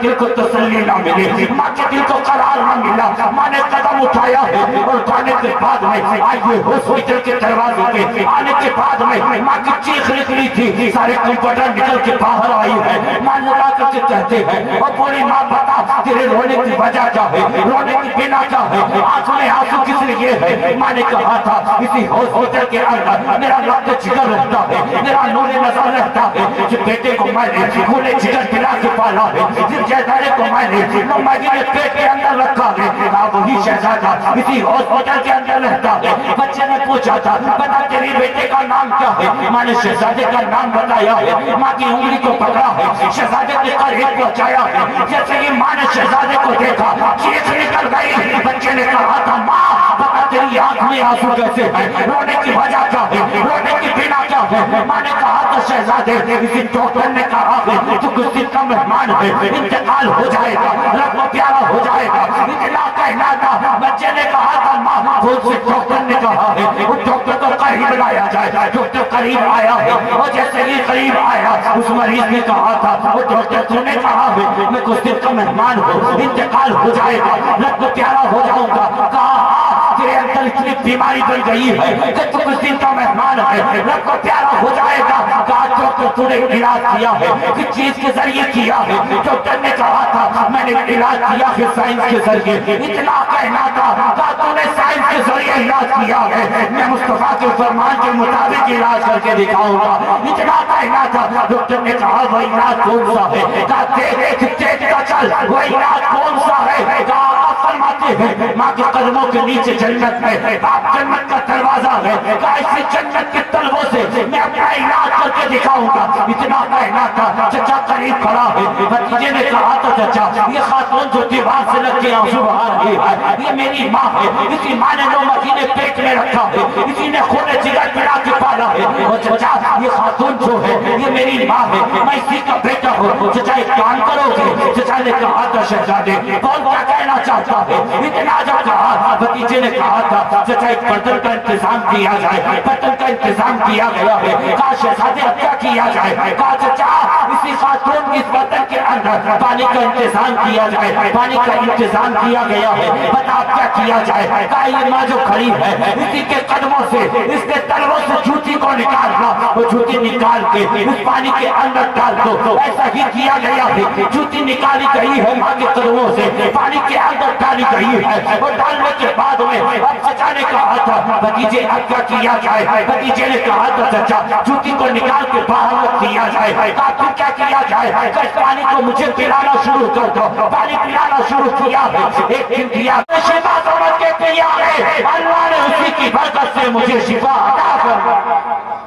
[SPEAKER 3] دل کو تسلی نہ ملی، ماں کے دل کو قرار نہ ملا۔ ماں نے قدم اٹھایا ہے اور جانے کے بعد میں آئیے ہاسپٹل کے دروازے پہ آنے کے بعد میں ماں کی چیخ نکلی تھی، سارے کمپیوٹر نکل کے باہر آئی ہے۔ ماں لگا کر کے کہتے ہیں اور بولی ماں بتا تیرے رونے کی وجہ کیا ہے، رونے کی بنا کیا ہے، آنکھوں میں آنسو کس لیے ہے؟ ماں نے کہا تھا اسی ہاسپٹل کے اندر میرا رکت جگر رہتا ہے، میرا نور نظر رہتا ہے، جس بیٹے کو میں نے کھولے جگر پلا کے پالا ہے، جس شہزادے کو میں نے مہینے پیٹ کے اندر رکھا ہے، وہی شہزادہ اسی ہاسپٹل کے اندر رہتا ہے۔ بچے نے پوچھا تھا بتا تیری بیٹے کا نام کیا ہے؟ ماں نے شہزادے کا نام بتایا ہے، ماں کی انگلی کو پکڑا ہے، شہزادے کے قریب پہنچایا ہے۔ جیسے ہی ماں نے شہزادے کو دیکھا چیخ نکل گئی۔ بچے نے کہا تھا ماں بتا تیری آنکھ میں آنسو کیسے ہے، رونے کی وجہ کیا ہے، رونے کی بنا کیا ہے؟ ماں نے کہا تھا شہزادے اسی ڈاکٹر نے کہا ہے تو کچھ دن کا مہمان ہے، انتقال ہو جائے گا، رب کو پیارا ہو جائے گا۔ اتنا کہنا تھا، بچے نے کہا تھا ماں خود سے ڈاکٹر نے کہا ہے وہ ڈاکٹر کو قریب لایا جائے۔ ڈاکٹر قریب آیا ہے اور جیسے ہی قریب آیا اس مریض نے کہا تھا وہ ڈاکٹر تو نے کہا ہے میں کچھ دن کا مہمان ہوں، انتقال ہو جائے گا، رب کو پیارا ہو جاؤں گا۔ کہا تیرے اندر اتنی بیماری بن گئی ہے کہ تو کچھ دن کا مہمان ہے، رب کو پیارا ہو جائے گا۔ کہا ڈاکٹر تو نے علاج کیا ہے کس چیز کے ذریعے کیا ہے؟ ڈاکٹر نے کہا تھا میں نے علاج کیا ہے سائنس کے ذریعے۔ اتنا کہنا تھا کہا تو نے سائنس کے ذریعے علاج کیا ہے، میں مصطفیٰ کے فرمان کے مطابق علاج کر کے دکھاؤں گا۔ اتنا کہنا تھا، ڈاکٹر نے کہا وہ علاج کون سا ہے؟ کہا دیکھتا چل وہ علاج کون سا ہے؟ کہا آپ فرماتے ہیں ماں کے قدموں کے نیچے جنت ہے، آپ جنت کا دروازہ ہے، کہا اسی جنت کے طلبوں سے میں اپنا علاج کر کے دکھاؤں گا۔ اتنا کہنا تھا، چچا قریب کھڑا ہے، بھتیجے نے کہا تھا چچا یہ خاتون جو دیوار سے لگ کے آنسو بہا رہی ہے یہ میری ماں ہے، اسی ماں نے 9 مہینے پیٹ میں رکھا ہے، اسی نے خون جگر پلا کے پالا ہے، اور چچا یہ خاتون جو ہے یہ میری ماں ہے، میں اسی کا بیٹا ہوں، چچا ایک کام کرو گے؟ چچا نے کہا تھا شہزادے کون کیا کہنا چاہتا ہے؟ اتنا جب کہا بھتیجے نے کہا تھا چچا ایک برتن کا انتظام کیا جائے، برتن کا انتظام کیا گیا ہے۔ کہا شہزادے اب کیا کیا جائے؟ کہا چچا اسی خاتون اس برتن کے اندر پانی کا انتظام کیا جائے، پانی کا انتظام کیا گیا ہے، بتا اب کیا کیا جائے؟ کہا یہ ماں جو کھڑی ہے اسی کے قدموں سے اس کے تلووں سے جوتی کو نکالنا، وہ جوتی نکال کے اس پانی کے اندر ڈال دو۔ ایسا ہی کیا گیا ہے، جوتی نکالی گئی ہے ماں کے قدموں سے، پانی کے اندر ڈالی گئی ہے، اور ڈالنے کے بعد میں اب چچا نے کہا تھا بھتیجے اب کیا کیا جائے؟ بھتیجے نے کہا تھا چچا جوتی کو نکال کے باہر رکھ دیا جائے۔ کہا پھر کیا کیا جائے؟ کہ پانی کو مجھے پلانا شروع کر دو۔ پانی پلانا شروع کیا ہے، ایک دن کیا شفا سمجھ کے پیا ہے، اللہ نے اسی کی برکت سے مجھے شفا عطا فرمایا۔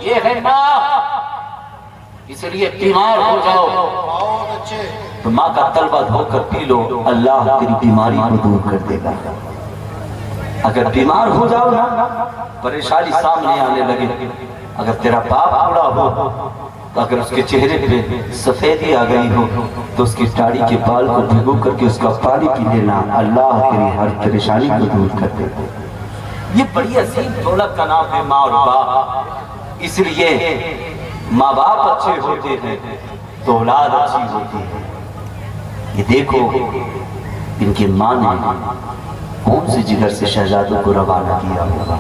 [SPEAKER 3] یہ ہے ماں، اس لیے بیمار ہو جاؤ
[SPEAKER 2] تو ماں کا طلبہ دھو کر پی لو، اللہ تیری بیماری کو دور کر دے گا۔ اگر بیمار ہو جاؤ نا، پریشانی سامنے آنے لگے، اگر تیرا باپ بوڑھا ہو تو اگر اس کے چہرے پہ سفیدی آ گئی ہو تو اس کی داڑھی کے بال کو بھگو کر کے اس کا پانی پی لینا، اللہ تیری ہر پریشانی کو دور کر دے گا۔ یہ بڑی عظیم دولت کا نام ہے ماں اور باپ، اس لیے ماں باپ اچھے ہوتے ہیں تو اولاد اچھی ہوتی ہے۔ یہ دیکھو ان کی ماں نے کون سے جگر سے شہزادوں کو روانہ کیا ہوگا۔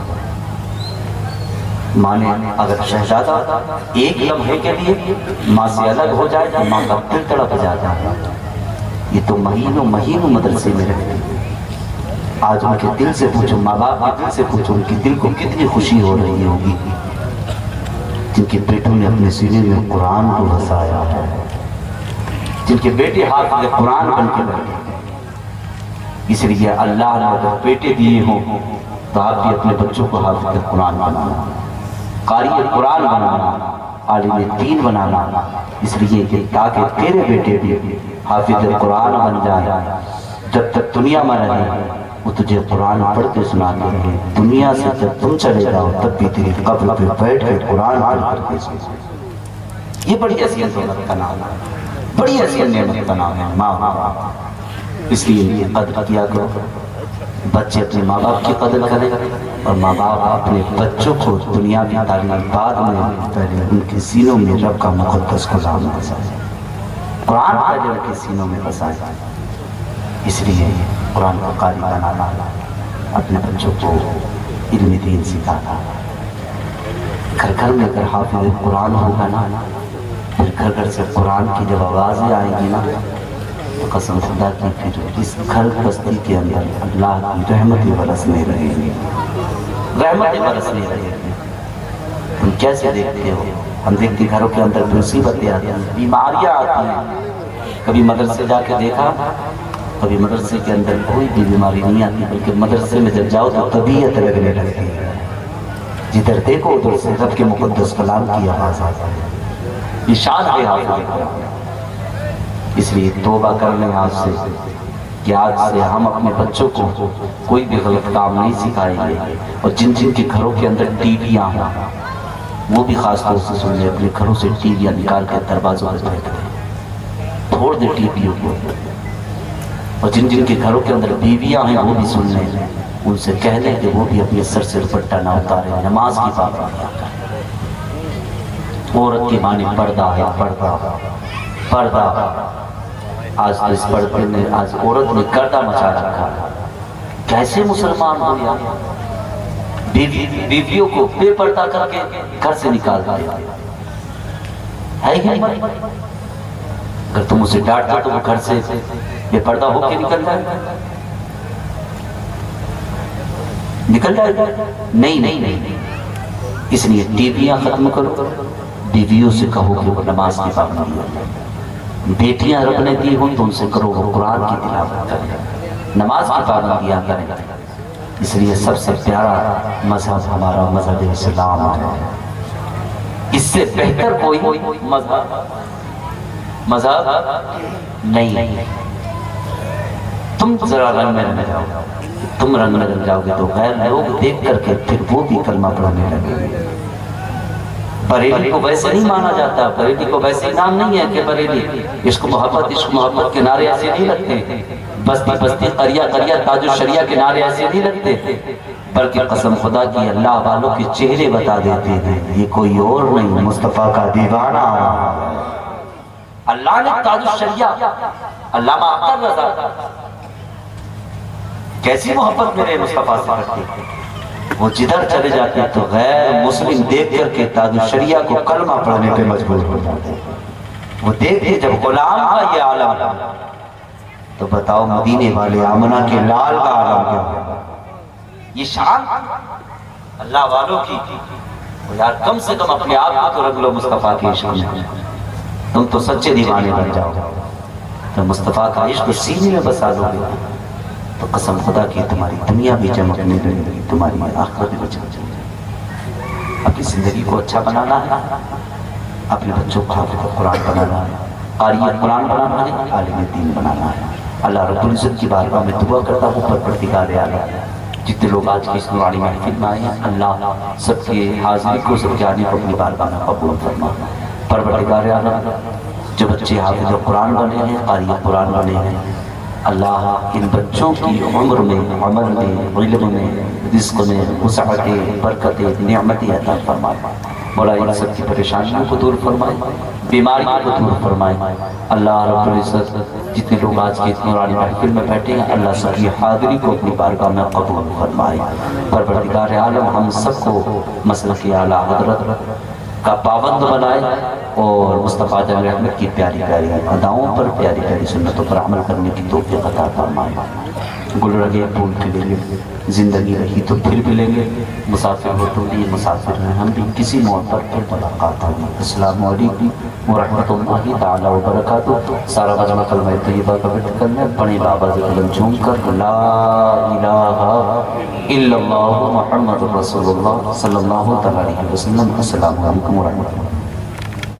[SPEAKER 2] ماں نے اگر شہزادہ ایک لمحے کے لیے ماں سے الگ ہو جائے تو ماں کا دل تڑپ جاتا ہے۔ یہ تو مہینوں مہینوں مدرسے میں رہتے ہیں۔ آج ان کے دل سے پوچھو، ماں باپ کے دل سے پوچھو، ان کے دل کو کتنی خوشی ہو رہی ہوگی جن کے بیٹوں نے اپنے سینے میں قرآن کو بسایا ہے، جن کے بیٹے حافظ قرآن بن کے بیٹھے۔ اس لیے اللہ نے اگر بیٹے دیے ہوں تو آپ بھی اپنے بچوں کو حافظ قرآن بنانا، قاری قرآن بنانا، عالم دین بنانا، اس لیے کہ تاکہ تیرے بیٹے بھی حافظ قرآن بن جائیں۔ جب تک دنیا میں رہے وہ تجھے قرآن پڑھتے سناتے رہے، دنیا سے جب تم چلے جاؤ تب بھی تیری قبر پہ بیٹھ کے قرآن پڑھ کے سناتے۔ یہ بڑی عظیم دولت کا نام ہے، بڑی عظیم نعمت کا نام ہے ماں باپ۔ اس لیے یہ قدر کیا کرو، بچے اپنے ماں باپ کی قدر کریں اور ماں باپ اپنے بچوں کو دنیاوی تعلیم بعد میں پہلے ان کے سینوں میں رب کا مقدس کلام بسائے، قرآن پہلے ان کے سینوں میں بسائے۔ اس لیے قرآن کو قاری بنانا، اپنے بچوں کو علم دین سکھانا۔ گھر گھر میں اگر حافظ قرآن ہوگا نا، پھر گھر گھر سے قرآن کی جب آوازیں آئیں گی نا تو قسم خدا کی پھر اس گھر بستی کے اندر اللہ کی رحمتیں برسنے رہے گی، رحمتیں برسنے رہے گی۔ تم کیسے دیکھتے ہو؟ ہم دیکھتے گھروں کے اندر مصیبتیں آتی ہیں، بیماریاں آتی ہیں۔ کبھی مدرسے جا کے دیکھا، کبھی مدرسے کے اندر کوئی بھی بیماری نہیں آتی، بلکہ مدرسے میں جب جاؤ تو طبیعت لگنے لگتی ہے، جدھر دیکھو ادھر سے رب کے مقدس کلام کی آواز آتی ہے۔ یہ شان ہے حافظ قرآن۔ اس لیے توبہ کر لیں آج سے کہ آج سے ہم اپنے بچوں کو کوئی بھی غلط کام نہیں سکھائیں گے، اور جن جن کے گھروں کے اندر ٹی ویاں ہیں وہ بھی خاص طور سے سن لیں، اپنے گھروں سے ٹی ویاں نکال کر دروازوں پہ بیٹھ دیں، چھوڑ دیں ٹی ویوں کو۔ اور جن جن کے گھروں کے اندر بیویاں ہیں وہ بھی سن لیں، ان سے کہہ دیں کہ وہ بھی اپنے سر سے دوپٹہ نہ اتاریں، نماز کی پابندیاں کریں۔ عورت کی معنی پردہ ہے، پردہ پردہ۔ آج تو اس پردے نے آج عورت نے گردہ مچا رکھا۔ کیسے مسلمان ہو یا بیویوں کو بے پردہ کر کے گھر سے نکال دیا ہے ہی نہیں۔ اگر تم اسے ڈانٹتے تو وہ گھر سے بے پردہ ہو کے نکل جائے، نکل جائے نہیں نہیں نہیں۔ اس لیے ٹی ویاں ختم کرو، بیویوں سے کہو کہ وہ نماز کی پابندی کریں۔ بیٹیاں رب نے دی ہوں تو ان سے کرو وہ قرآن کی تلاوت کریں، نماز کی پابندیاں کریں۔ اس لیے سب سے پیارا مذہب ہمارا مذہب اسلام ہے، اس سے بہتر کوئی مذہب نہیں۔ تم ذرا رنگ میں رنگ جاؤ، تم رنگ میں رنگ جاؤ گے تو غیر لوگ دیکھ کر کے پھر وہ بھی کلمہ پڑھنے لگے گے۔ بریلی کو ویسے نہیں مانا جاتا، بریلی کو ویسے نام نہیں ہے کہ بریلی عشق محبت کے نعرے ایسے نہیں لگتے، بستی بستی قریہ قریہ تاج الشریعہ کے نعرے ایسے نہیں لگتے، بلکہ قسم خدا کی اللہ والوں کے چہرے بتا دیتے ہیں یہ کوئی اور نہیں، مصطفیٰ کا دیوانہ۔ اللہ نے تاج الشریعہ علامہ اختر رضا کیسی محبت میرے مصطفیٰ سے کرتے ہیں، وہ جدھر چلے جاتے تو غیر مسلم دیکھ کر کے تاج الشریعہ کو کلمہ پڑھنے پہ مجبور ہو جاتے۔ وہ دیکھتے جب غلام کا یہ عالم تو بتاؤ مدینے والے آمنہ کے لال کا عالم کیا ہوگا؟ یہ شان اللہ والوں کی یار کم سے کم اپنے آپ کو تو رکھ لو مصطفیٰ کے عشق میں. تم تو سچے دیوانے بن جاؤ. تو مصطفیٰ کا عشق سینے میں بسا دو گے تو قسم خدا کی تمہاری دنیا بھی چمکنے لگے گی, تمہاری آخرت بھی چمکنے لگے گی. اپنی زندگی کو اچھا بنانا ہے, اپنے بچوں کو حافظ قرآن بنانا ہے, قاری قرآن بنانا ہے, عالم دین بنانا ہے. اللہ رب العزت کی بارگاہ میں دعا کرتا ہوں پروردگار عالم جتنے لوگ آج کی اس نورانی محفل میں آئے ہیں اللہ سب کے حاضری کو سب کے آنے کو اپنی بارگاہ میں قبول فرما. پروردگار عالم جو بچے حافظ قرآن بنے ہیں, قاری قرآن بنے ہیں, اللہ ان بچوں کی عمر میں, عمل میں, علم میں, رزق میں وسعت, برکت, نعمت عطا فرمائے. مولا ان سب کی پریشانیوں کو دور فرمائے, بیماریوں کو دور فرمائے. اللہ رب العزت جتنے لوگ آج کی نورانی محفل میں بیٹھے ہیں اللہ سب کی حاضری کو اپنی بارگاہ میں قبول فرمائے. پروردگار عالم ہم سب کو مسلک اعلیٰ حضرت کا پابند بنائے اور مصطفیٰ جان احمد کی پیاری پیاری اداؤں پر, پیاری پیاری سنتوں پر عمل کرنے کی توفیق عطا فرمائے. گل رگے پھول کھلیں گے, زندگی رہی تو پھر ملیں گے, مسافر ہو تو بھی مسافر ہیں ہم بھی, کسی موڑ پر پھر ملاقات ہوگی. السلام علیکم ورحمۃ اللہ تعالیٰ وبرکاتہ. سارا مجمع کلمہ طیبہ کا ذکر کرنا ہے, بڑے بابا سے قدم چوم کر لا الہ الا اللہ محمد رسول اللہ صلی اللہ علیہ وسلم. السلام علیکم ورحمۃ اللہ.